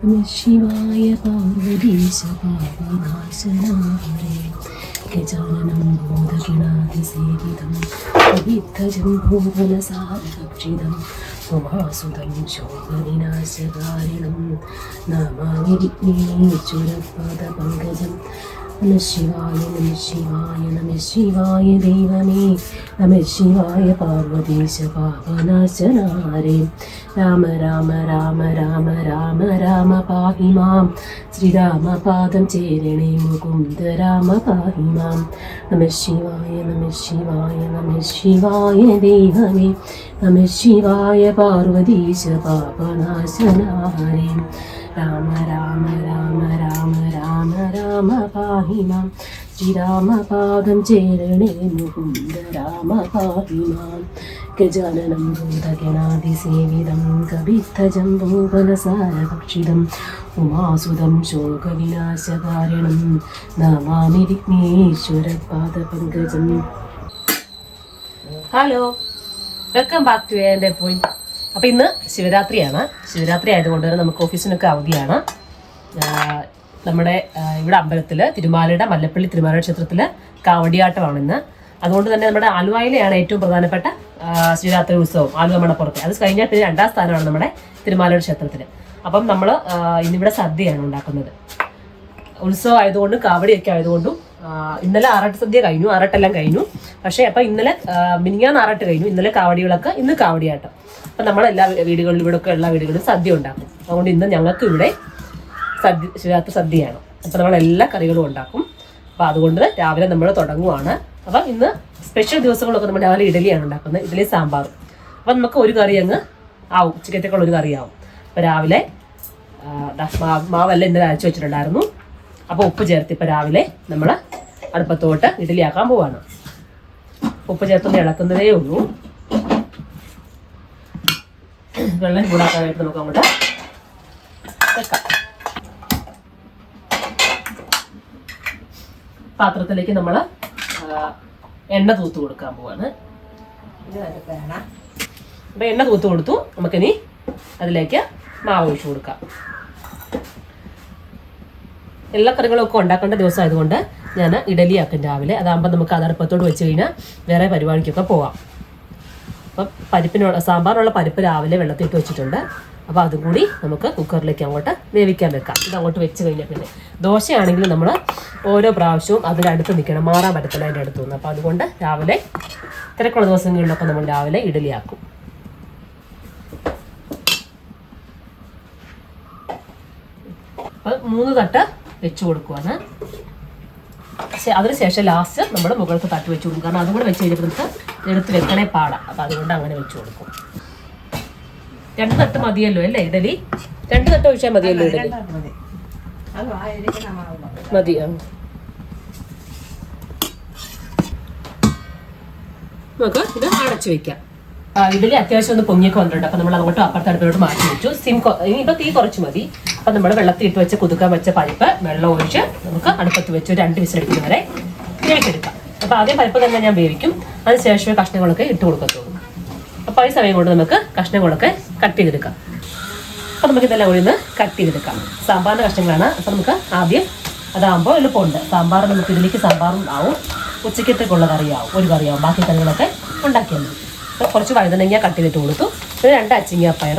നമഃ ശിവായ പാർവതീശ പാപനാശനായ ഗജാനനം ഭൂതഗണാതിസേവിതം വിദ്ധജംഭൂവനസാരഭക്ഷിതം ഉമാസുതം ശോകവിനാശകാരിണം നമാമി വിഘ്നേശ്വരപാദപങ്കജം നമഃ ശിവായ നമഃ ശിവായ നമഃ ശിവായ ദൈവമേ നമഃ ശിവായ പാർവതീശ പാപനാശനാരേ രാമ രാമ രാമ രാമ രാമ രാമ പാഹി മാം ശ്രീരാമപാദം ചേരണേ മുകുന്ദ രാമ പാഹി മാം നമഃ ശിവായ നമഃ ശിവായ നമഃ ശിവായ ദൈവമേ നമഃ ശിവായ പാർവതീശ പാപനാശനാരേ രാമ രാമ രാമ രാമ രാമ രാമ പാഹി മാം ശ്രീരാമപാദം ചേരണേ മുകുന്ദ രാമ പാഹി മാം ഗജാനനം ഭൂതഗണാതിസേവിതം കവിത്തജംബൂഫലസാരഭക്ഷിതം ഉമാസുതം ശോകവിനാശകാരിണം നമാമി വിഘ്നേശ്വരപാദപങ്കജം. ഹലോ, വെൽക്കം ബാക്ക് ടു എൻ്റെ പോയിന്റ്. അപ്പം ഇന്ന് ശിവരാത്രിയാണ്. ശിവരാത്രി ആയതുകൊണ്ട് തന്നെ നമുക്ക് ഓഫീസിനൊക്കെ അവധിയാണ്. നമ്മുടെ ഇവിടെ അമ്പലത്തിൽ തിരുമാലയുടെ മല്ലപ്പള്ളി തിരുമാലയുടെ ക്ഷേത്രത്തിൽ കാവടിയാട്ടമാണ് ഇന്ന്. അതുകൊണ്ട് തന്നെ നമ്മുടെ ആലുവയിലെയാണ് ഏറ്റവും പ്രധാനപ്പെട്ട ശിവരാത്രി ഉത്സവം, ആലുവ മണപ്പുറത്ത്. അത് കഴിഞ്ഞിട്ട് രണ്ടാം സ്ഥാനമാണ് നമ്മുടെ തിരുമാലയുടെ ക്ഷേത്രത്തിൽ. അപ്പം നമ്മൾ ഇന്നിവിടെ സദ്യയാണ് ഉണ്ടാക്കുന്നത്. ഉത്സവം ആയതുകൊണ്ടും കാവടിയൊക്കെ ആയതുകൊണ്ടും ഇന്നലെ ആറാട്ട് സദ്യ കഴിഞ്ഞു, ആറാട്ടെല്ലാം കഴിഞ്ഞു. പക്ഷേ അപ്പം ഇന്നലെ മിനിഞ്ഞാന്ന് ആറാട്ട് കഴിഞ്ഞു, ഇന്നലെ കാവടികളൊക്കെ, ഇന്ന് കാവടിയാട്ടം. അപ്പം നമ്മളെല്ലാ വീടുകളിലും ഇവിടെയൊക്കെ എല്ലാ വീടുകളിലും സദ്യ ഉണ്ടാക്കും. അതുകൊണ്ട് ഇന്ന് ഞങ്ങൾക്ക് ഇവിടെ ശിവരാത്രി സദ്യയാണ്. അപ്പം നമ്മൾ എല്ലാ കറികളും ഉണ്ടാക്കും. അപ്പം അതുകൊണ്ട് രാവിലെ നമ്മൾ തുടങ്ങുവാണ്. അപ്പം ഇന്ന് സ്പെഷ്യൽ ദിവസങ്ങളൊക്കെ നമ്മൾ രാവിലെ ഇഡലിയാണ് ഉണ്ടാക്കുന്നത്, ഇഡലി സാമ്പാറും. അപ്പം നമുക്ക് ഒരു കറി അങ്ങ് ആവും, ഉച്ചക്കത്തേക്കുള്ള ഒരു കറി ആവും. അപ്പം രാവിലെ മാവെല്ലാം ഇന്നലെ അരച്ച് വെച്ചിട്ടുണ്ടായിരുന്നു. അപ്പോൾ ഉപ്പ് ചേർത്ത് ഇപ്പം രാവിലെ നമ്മൾ അടുപ്പത്തോട്ട് ഇഡലിയാക്കാൻ പോവാണ്. ഉപ്പ് ചേർത്തൊന്ന് ഇളക്കുന്നതേ ഉള്ളൂ. വെള്ളം ചൂടാക്കാനായിട്ട് നമുക്ക് അങ്ങോട്ട് വെക്കാം. പാത്രത്തിലേക്ക് നമ്മൾ എണ്ണ തൂത്ത് കൊടുക്കാൻ പോവാണ്. അപ്പം എണ്ണ തൂത്ത് കൊടുത്തു. നമുക്കിനി അതിലേക്ക് മാവ് ഒഴിച്ചു കൊടുക്കാം. എല്ലാ കറികളും ഒക്കെ ഉണ്ടാക്കേണ്ട ദിവസം ആയതുകൊണ്ട് ഞാൻ ഇഡലി ആക്കും രാവിലെ. അതാകുമ്പോൾ നമുക്ക് അത് അടുപ്പത്തോട് വെച്ച് കഴിഞ്ഞാൽ വേറെ പരിപാടിക്കൊക്കെ പോവാം. അപ്പം സാമ്പാറിനുള്ള പരിപ്പ് രാവിലെ വെള്ളത്തിട്ട് വെച്ചിട്ടുണ്ട്. അപ്പോൾ അതും കൂടി നമുക്ക് കുക്കറിലേക്ക് അങ്ങോട്ട് വേവിക്കാൻ വെക്കാം. ഇതങ്ങോട്ട് വെച്ച് കഴിഞ്ഞാൽ പിന്നെ ദോശയാണെങ്കിൽ നമ്മൾ ഓരോ പ്രാവശ്യവും അതിനടുത്ത് നിൽക്കണം, മാറാൻ പറ്റത്തില്ല അതിൻ്റെ അടുത്ത് നിന്ന്. അപ്പോൾ അതുകൊണ്ട് രാവിലെ തിരക്കുള്ള ദിവസങ്ങളിലൊക്കെ നമ്മൾ രാവിലെ ഇഡലിയാക്കും. അപ്പം 3 തട്ട് വെച്ച് കൊടുക്കുവാണ്. അതിനുശേഷം ലാസ്റ്റ് നമ്മൾ മുകളിലത്തെ തട്ട് വെച്ച് കൊടുക്കും. കാരണം അതും കൂടെ വെച്ച് കഴിഞ്ഞപ്പോൾ നമുക്ക് എടുത്ത് വെക്കണേ പാടാം. അപ്പം അതുകൊണ്ട് അങ്ങനെ വെച്ച് കൊടുക്കും. 2 തട്ട് മതിയല്ലോ അല്ലേ ഇഡലി? 2 തട്ട് ഒഴിച്ചാൽ മതിയല്ലോ ഇഡലി? മതി. നമുക്ക് ഇത് അടച്ചു വെക്കാം. ഇഡലി അത്യാവശ്യം ഒന്ന് പൊങ്ങിയൊക്കെ വന്നിട്ടുണ്ട്. അപ്പം നമ്മൾ അങ്ങോട്ട് അപ്പുറത്തെ അടുപ്പിലോട്ട് മാറ്റി വെച്ചു. ഇനിയിപ്പോൾ തീ കുറച്ച് മതി. അപ്പം നമ്മൾ വെള്ളത്തിൽ ഇട്ട് വെച്ച് കുതുക്കാൻ വെച്ച പരിപ്പ് വെള്ളം ഒഴിച്ച് നമുക്ക് അടുപ്പത്ത് വെച്ച് 2 വിസിലടിക്കുന്ന വരെ വേവിച്ചെടുക്കാം. അപ്പോൾ ആദ്യം പരിപ്പ് തന്നെ ഞാൻ വേവിക്കും. അതിന് ശേഷമേ കഷ്ണങ്ങളൊക്കെ ഇട്ട് കൊടുക്കത്തുള്ളൂ. അപ്പോൾ ഈ സമയം കൊണ്ട് നമുക്ക് കഷ്ണങ്ങളൊക്കെ കട്ട് ചെയ്തെടുക്കാം. അപ്പോൾ നമുക്ക് ഇതെല്ലാം കൂടി ഒന്ന് കട്ട് ചെയ്തെടുക്കാം. സാമ്പാറിൻ്റെ കഷ്ണങ്ങളാണ്. അപ്പോൾ നമുക്ക് ആദ്യം അതാകുമ്പോൾ എളുപ്പമുണ്ട്. സാമ്പാർ നമുക്ക് ഇതിലേക്ക് സാമ്പാറും ആവും, ഉച്ചക്കത്തേക്കുള്ള കറിയാവും, ഒരു കറിയാവും. ബാക്കി കറികളൊക്കെ ഉണ്ടാക്കിയാൽ മതി. അപ്പോൾ കുറച്ച് വഴുതനങ്ങ കട്ട് ചെയ്തിട്ട് കൊടുത്തു. പിന്നെ 2 അച്ചിങ്ങ പയർ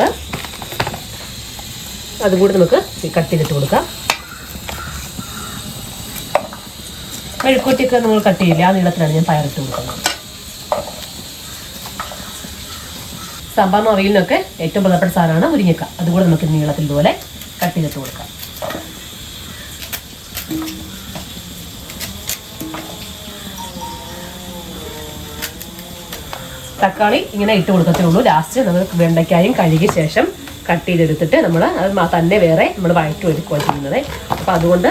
അതും കൂടി നമുക്ക് കട്ട് ചെയ്തിട്ട് കൊടുക്കാം. മെഴുക്കുവരട്ടിയൊക്കെ നമ്മൾ കട്ട് ചെയ്യില്ല, ആ നീളത്തിലാണ് ഞാൻ പയറിട്ട് കൊടുക്കുന്നത്. സാമ്പാറിനും അവിയലിനൊക്കെ ഏറ്റവും പ്രധാനപ്പെട്ട സാധനമാണ് മുരിങ്ങക്ക. അതുകൂടെ നമുക്ക് നീളത്തിൽ പോലെ കട്ട് ചെയ്തിട്ട് കൊടുക്കാം. തക്കാളി ഇങ്ങനെ ഇട്ട് കൊടുക്കത്തേ ഉള്ളൂ. ലാസ്റ്റ് നമ്മൾ വെണ്ടയ്ക്കായും കഴുകിയ ശേഷം കട്ട് ചെയ്തെടുത്തിട്ട് നമ്മൾ അത് തന്നെ വേറെ നമ്മൾ വഴറ്റി എടുക്കുകയാണ് ചെയ്യുന്നത്. അപ്പോൾ അതുകൊണ്ട്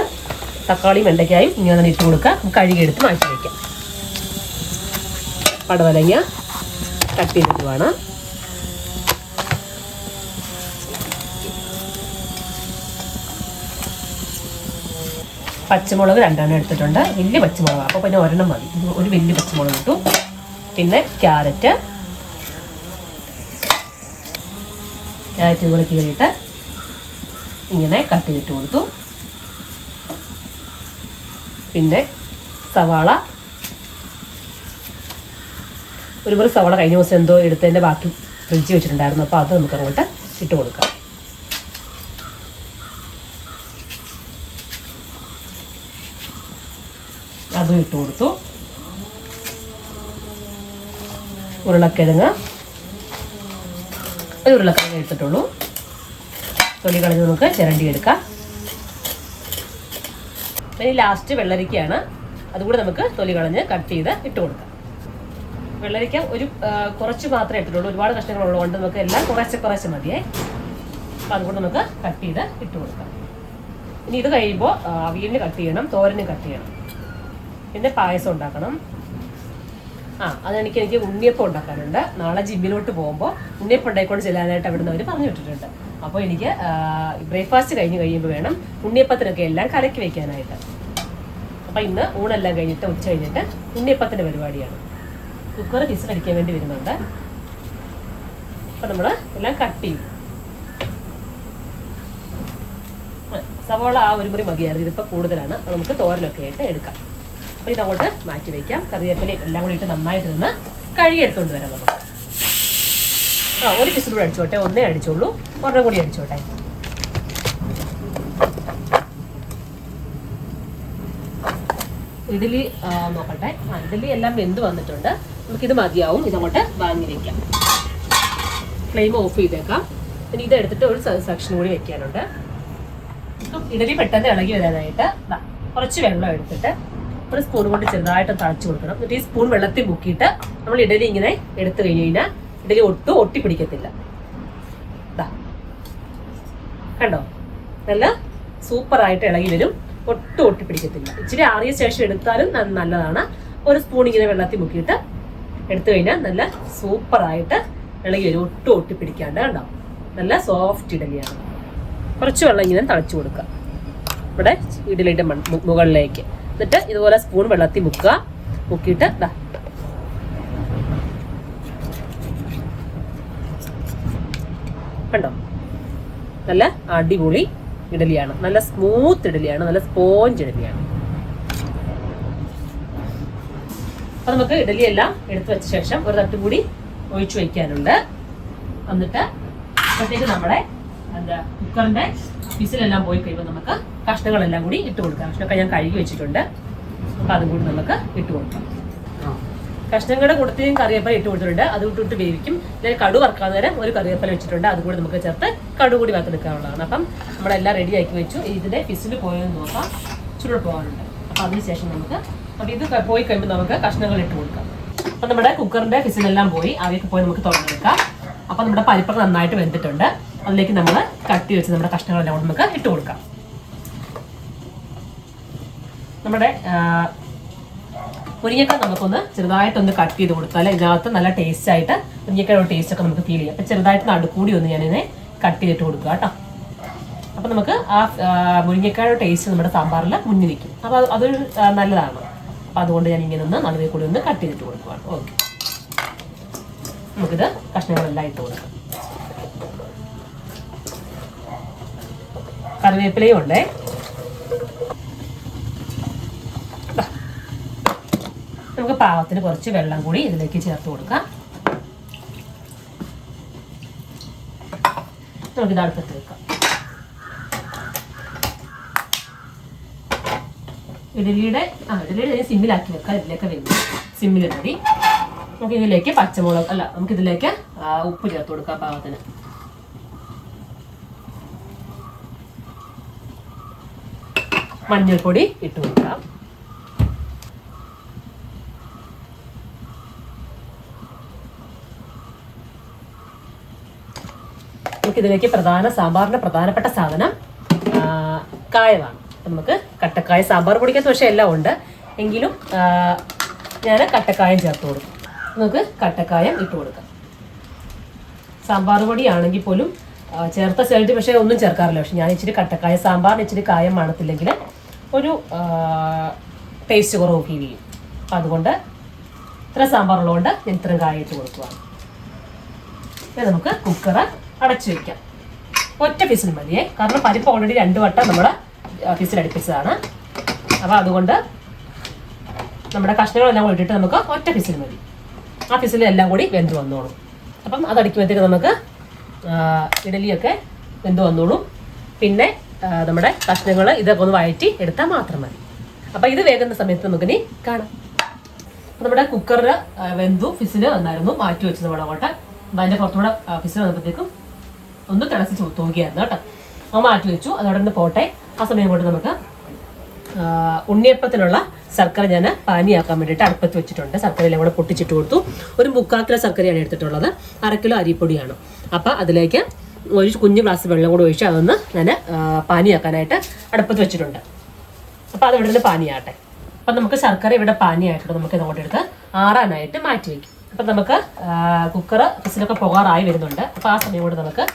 തക്കാളിയും വെണ്ടയ്ക്കായും ഇങ്ങനെ തന്നെ ഇട്ട് കൊടുക്കുക. കഴുകിയെടുത്ത് മാറ്റി വയ്ക്കാം. പടവലങ്ങ കട്ട് ചെയ്തിട്ട് വേണം. പച്ചമുളക് 2 എടുത്തിട്ടുണ്ട്. വലിയ പച്ചമുളക്, അപ്പോൾ പിന്നെ 1 മതി. ഒരു വലിയ പച്ചമുളക് ഇട്ടു. പിന്നെ ക്യാരറ്റ് കൂടെ കീറിയിട്ട് ഇങ്ങനെ കട്ട് ചെയ്തിട്ട് കൊടുത്തു. പിന്നെ സവാള, ഒരു മുറി സവാള കഴിഞ്ഞ ദിവസം എന്തോ എടുത്തതിൻ്റെ ബാക്കി ഫ്രിഡ്ജ് വെച്ചിട്ടുണ്ടായിരുന്നു. അപ്പോൾ അത് നമുക്ക് അങ്ങോട്ട് ഇട്ട് കൊടുക്കാം. അതും ഇട്ട് കൊടുത്തു. ഉരുളക്കിഴങ്ങ്, ഒരു ഉരുളക്കിഴങ്ങ് എടുത്തിട്ടുള്ളൂ. തൊലി കളഞ്ഞ് നമുക്ക് ചിരണ്ടി എടുക്കാം. ഇനി ലാസ്റ്റ് വെള്ളരിക്കയാണ്. അതുകൂടെ നമുക്ക് തൊലി കളഞ്ഞ് കട്ട് ചെയ്ത് ഇട്ട് കൊടുക്കാം. വെള്ളരിക്ക ഒരു കുറച്ച് മാത്രമേ ഇട്ടിട്ടുള്ളൂ. ഒരുപാട് കഷ്ണങ്ങളുള്ളതുകൊണ്ട് നമുക്ക് എല്ലാം കുറച്ച് മതിയേ. അപ്പം അതുകൊണ്ട് നമുക്ക് കട്ട് ചെയ്ത് ഇട്ട് കൊടുക്കാം. ഇനി ഇത് കഴിയുമ്പോൾ അവിയലിന് കട്ട് ചെയ്യണം, തോരന് കട്ട് ചെയ്യണം, പിന്നെ പായസം ഉണ്ടാക്കണം. എനിക്ക് ഉണ്ണിയപ്പം ഉണ്ടാക്കാനുണ്ട്. നാളെ ജിമ്മിലോട്ട് പോകുമ്പോൾ ഉണ്ണിയപ്പം ഉണ്ടായിക്കൊണ്ട് ചെല്ലാനായിട്ട് അവിടുന്ന് അവർ പറഞ്ഞു വിട്ടിട്ടുണ്ട്. അപ്പോൾ എനിക്ക് ബ്രേക്ക്ഫാസ്റ്റ് കഴിയുമ്പോൾ വേണം ഉണ്ണിയപ്പത്തിനൊക്കെ എല്ലാം കലക്കി വെക്കാനായിട്ട്. അപ്പം ഇന്ന് ഊണെല്ലാം കഴിഞ്ഞിട്ട് ഉച്ച കഴിഞ്ഞിട്ട് ഉണ്ണിയപ്പത്തിൻ്റെ പരിപാടിയാണ്. കുക്കർ വിസിലടിക്കാൻ വേണ്ടി വരുന്നുണ്ട്. അപ്പം നമ്മൾ എല്ലാം കട്ട് ചെയ്യും. സവാള ഒരു മുറി മതിയായിരുന്നു, ഇതിപ്പോൾ കൂടുതലാണ്. അപ്പോൾ നമുക്ക് തോരനൊക്കെ ആയിട്ട് എടുക്കാം. അപ്പോൾ ഇതങ്ങോട്ട് മാറ്റി വയ്ക്കാം. കറിവേപ്പില എല്ലാം കൂടി ഇട്ട് നന്നായിട്ട് നിന്ന് കഴുകിയെടുത്തുകൊണ്ട് വരാം നമുക്ക്. ഒരു വിസിൽ കൂടെ അടിച്ചോട്ടെ, ഒന്നേ അടിച്ചോളൂ, ഒരെണ്ണം കൂടി അടിച്ചോട്ടെ. ഇഡ്ഡലി നോക്കട്ടെ. ഇഡ്ഡലി എല്ലാം വെന്ത് വന്നിട്ടുണ്ട്. നമുക്കിത് മതിയാവും. ഇതങ്ങോട്ട് വാങ്ങി വയ്ക്കാം. ഫ്ലെയിം ഓഫ് ചെയ്തേക്കാം. ഇനി ഇതെടുത്തിട്ട് ഒരു സെക്ഷൻ കൂടി വെക്കാനുണ്ട്. ഇഡലി പെട്ടെന്ന് ഇളകി വരാനായിട്ട് കുറച്ച് വെള്ളം എടുത്തിട്ട് ഒരു സ്പൂൺ കൊണ്ട് ചെറുതായിട്ട് തളച്ച് കൊടുക്കണം. എന്നിട്ട് ഈ സ്പൂൺ വെള്ളത്തിൽ മുക്കിയിട്ട് നമ്മൾ ഇഡലി ഇങ്ങനെ എടുത്തു കഴിഞ്ഞ് കഴിഞ്ഞാൽ ഇഡലി ഒട്ടും ഒട്ടിപ്പിടിക്കത്തില്ല. കണ്ടോ, നല്ല സൂപ്പറായിട്ട് ഇളകി വരും, ഒട്ടും ഒട്ടിപ്പിടിക്കത്തില്ല. ഇച്ചിരി ആറിയ ശേഷം എടുത്താലും നല്ലതാണ്. ഒരു സ്പൂൺ ഇങ്ങനെ വെള്ളത്തിൽ മുക്കിയിട്ട് എടുത്തു കഴിഞ്ഞാൽ നല്ല സൂപ്പറായിട്ട് ഇളകി വരും, ഒട്ടും ഒട്ടിപ്പിടിക്കാണ്ട്. കണ്ടോ, നല്ല സോഫ്റ്റ് ഇഡലിയാണ്. കുറച്ച് വെള്ളം ഇങ്ങനെ തളിച്ചു കൊടുക്കുക ഇവിടെ ഇഡലിയുടെ മുകളിലേക്ക്. എന്നിട്ട് ഇതുപോലെ സ്പൂൺ വെള്ളത്തിൽ മുക്കിയിട്ട് കണ്ടോ, നല്ല അടിപൊളി ഇഡലിയാണ്. നല്ല സ്മൂത്ത് ഇഡലിയാണ്, നല്ല സ്പോഞ്ച് ഇഡലിയാണ്. അപ്പൊ നമുക്ക് ഇഡലി എല്ലാം എടുത്തു വെച്ച ശേഷം ഒരു തട്ട് കൂടി ഒഴിച്ചു വയ്ക്കാനുണ്ട്. എന്നിട്ട് അപ്പോഴത്തേക്ക് നമ്മുടെ കുക്കറിന്റെ വിസിലെല്ലാം പോയി കഴിയുമ്പോൾ നമുക്ക് കഷ്ണങ്ങളെല്ലാം കൂടി ഇട്ട് കൊടുക്കാം. കഷ്ണമൊക്കെ ഞാൻ കഴുകി വെച്ചിട്ടുണ്ട്. അപ്പൊ അതും കൂടി നമുക്ക് ഇട്ട് കൊടുക്കാം. കഷ്ണങ്ങളുടെ കൂട്ടത്തിലും കറിവേപ്പില ഇട്ട് കൊടുത്തിട്ടുണ്ട്. അത് ഇട്ടിട്ട് വേവിക്കും. ഞാൻ കടു വറുക്കാൻ നേരം ഒരു കറിവേപ്പില വെച്ചിട്ടുണ്ട്. അതുകൂടി നമുക്ക് ചേർത്ത് കടു കൂടി വറുത്തെടുക്കാനുള്ളതാണ്. അപ്പം നമ്മളെല്ലാം റെഡി ആക്കി വെച്ചു. ഇതിന്റെ വിസിൽ പോയെന്ന് നോക്കാം. ചൂട് പോകാനുണ്ട്. അപ്പം അതിനുശേഷം നമുക്ക് ഇത് പോയി കഴിയുമ്പോൾ നമുക്ക് കഷ്ണങ്ങൾ ഇട്ട് കൊടുക്കാം. അപ്പം നമ്മുടെ കുക്കറിന്റെ വിസിലെല്ലാം പോയി, ആവിയൊക്കെ പോയി നമുക്ക് തുറന്നെടുക്കാം. അപ്പം നമ്മുടെ പരിപ്പൊക്കെ നന്നായിട്ട് വെന്തിട്ടുണ്ട്. അതിലേക്ക് നമ്മൾ കട്ടി വെച്ച് നമ്മുടെ കഷ്ണങ്ങളെല്ലാം കൊണ്ട് നമുക്ക് ഇട്ട് കൊടുക്കാം. നമ്മുടെ മുരിങ്ങക്ക നമുക്കൊന്ന് ചെറുതായിട്ടൊന്ന് കട്ട് ചെയ്ത് കൊടുത്താൽ ഇതിനകത്ത് നല്ല ടേസ്റ്റ് ആയിട്ട് മുരിങ്ങക്കയുടെ ടേസ്റ്റ് ഒക്കെ നമുക്ക് ഫീൽ ചെയ്യാം. അപ്പം ചെറുതായിട്ട് നടുക്കൂടി ഒന്ന് ഞാനിതിനെ കട്ട് ചെയ്തിട്ട് കൊടുക്കുക കേട്ടോ. അപ്പം നമുക്ക് ആ മുരിങ്ങക്കായുടെ ടേസ്റ്റ് നമ്മുടെ സാമ്പാറിൽ മുന്നിൽ നിൽക്കും. അപ്പോൾ അതൊരു നല്ലതാണ്. അപ്പം അതുകൊണ്ട് ഞാൻ ഇങ്ങനെ ഒന്ന് നടുവേ കൂടി ഒന്ന് കട്ട് ചെയ്തിട്ട് കൊടുക്കുകയാണ്. ഓക്കെ, നമുക്കിത് കഷ്ണങ്ങളെല്ലാം ഇട്ട് കൊടുക്കാം. കറിവേപ്പിലയും ഉണ്ടേ. നമുക്ക് പാകത്തിന് കുറച്ച് വെള്ളം കൂടി ഇതിലേക്ക് ചേർത്ത് കൊടുക്കാം. നമുക്കിത് അടുപ്പത്ത് വെക്കാം. ഇഡലിയുടെ സിമ്മിലാക്കി വെക്കാം. ഇതിലേക്ക് വരുന്നത് സിമ്മിൽ മതി. നമുക്ക് ഇതിലേക്ക് പച്ചമുളക് നമുക്കിതിലേക്ക് ഉപ്പ് ചേർത്ത് കൊടുക്കാം പാകത്തിന്. മഞ്ഞൾപ്പൊടി ഇട്ട് കൊടുക്കാം. നമുക്കിതിലേക്ക് സാമ്പാറിന്റെ പ്രധാനപ്പെട്ട സാധനം കായമാണ്. അപ്പം നമുക്ക് കട്ടക്കായ സാമ്പാർ പൊടിക്കകത്ത് പക്ഷേ എല്ലാം ഉണ്ട്, എങ്കിലും ഞാൻ കട്ടക്കായം ചേർത്ത് കൊടുക്കും. നമുക്ക് കട്ടക്കായം ഇട്ട് കൊടുക്കാം. സാമ്പാർ പൊടിയാണെങ്കിൽ പോലും ചേർത്ത സ്ഥലത്ത് പക്ഷേ ഒന്നും ചേർക്കാറില്ല. പക്ഷെ ഞാൻ ഇച്ചിരി കട്ടക്കായ സാമ്പാറിന് ഇച്ചിരി കായം കാണത്തില്ലെങ്കിൽ ഒരു ടേസ്റ്റ് കുറവ് ഫീൽ ചെയ്യും. അപ്പം അതുകൊണ്ട് ഇത്ര സാമ്പാറുള്ളതുകൊണ്ട് ഞാൻ ഇത്രയും കായം ഇട്ട് കൊടുക്കുകയാണ്. നമുക്ക് കുക്കറ് അടച്ചു വയ്ക്കാം. ഒറ്റ ഫിസിൽ മതിയേ. കാരണം പരിപ്പ് ഓൾറെഡി 2 വട്ടം നമ്മൾ ഫിസിലടുപ്പിച്ചതാണ്. അപ്പോൾ അതുകൊണ്ട് നമ്മുടെ കഷ്ണങ്ങളെല്ലാം കൂടി ഇട്ടിട്ട് നമുക്ക് ഒറ്റ ഫിസിൽ മതി. ആ ഫിസിൽ എല്ലാം കൂടി വെന്ത് വന്നോളും. അപ്പം അതടിക്കുമ്പോഴത്തേക്ക് നമുക്ക് ഇഡലിയൊക്കെ വെന്ത് വന്നോളും. പിന്നെ നമ്മുടെ കഷ്ണങ്ങൾ ഇതൊക്കെ ഒന്ന് വഴറ്റി എടുത്താൽ മാത്രം മതി. അപ്പം ഇത് വേകുന്ന സമയത്ത് നമുക്കിനി കാണാം. അപ്പം നമ്മുടെ കുക്കറിൽ വെന്തു, ഫിസിൽ വന്നായിരുന്നു, മാറ്റി വെച്ചത് മുളകോട്ടെ. അപ്പം അതിൻ്റെ പുറത്തുകൂടെ ഫിസിൽ വന്നപ്പോഴത്തേക്കും ഒന്ന് തിളച്ച് തൂക്കിയായിരുന്നു കേട്ടോ. അത് മാറ്റി വെച്ചു. അതോടെ തന്നെ പോട്ടെ. ആ സമയം കൊണ്ട് നമുക്ക് ഉണ്ണിയപ്പത്തിനുള്ള ശർക്കര ഞാൻ പാനിയാക്കാൻ വേണ്ടിയിട്ട് അടുപ്പത്ത് വെച്ചിട്ടുണ്ട്. ശർക്കരയെല്ലാം കൂടെ പൊട്ടിച്ചിട്ട് കൊടുത്തു. ഒരു 3/4 കിലോ ശർക്കരയാണ് എടുത്തിട്ടുള്ളത്. 1/2 കിലോ അരിപ്പൊടിയാണ്. അപ്പം അതിലേക്ക് ഒരു കുഞ്ഞു ഗ്ലാസ് വെള്ളം കൂടെ ഒഴിച്ച് അതൊന്ന് ഞാൻ പാനിയാക്കാനായിട്ട് അടുപ്പത്ത് വെച്ചിട്ടുണ്ട്. അപ്പം അത് ഇവിടെ നിന്ന് പാനിയാട്ടെ. അപ്പം നമുക്ക് ശർക്കര ഇവിടെ പാനിയായിട്ടുണ്ട്. നമുക്ക് ഇതങ്ങോട്ട് എടുത്ത് ആറാനായിട്ട് മാറ്റി വയ്ക്കും. അപ്പം നമുക്ക് കുക്കർ ഫിസിലൊക്കെ പോകാറായി വരുന്നുണ്ട്. അപ്പോൾ ആ സമയം കൊണ്ട് നമുക്ക്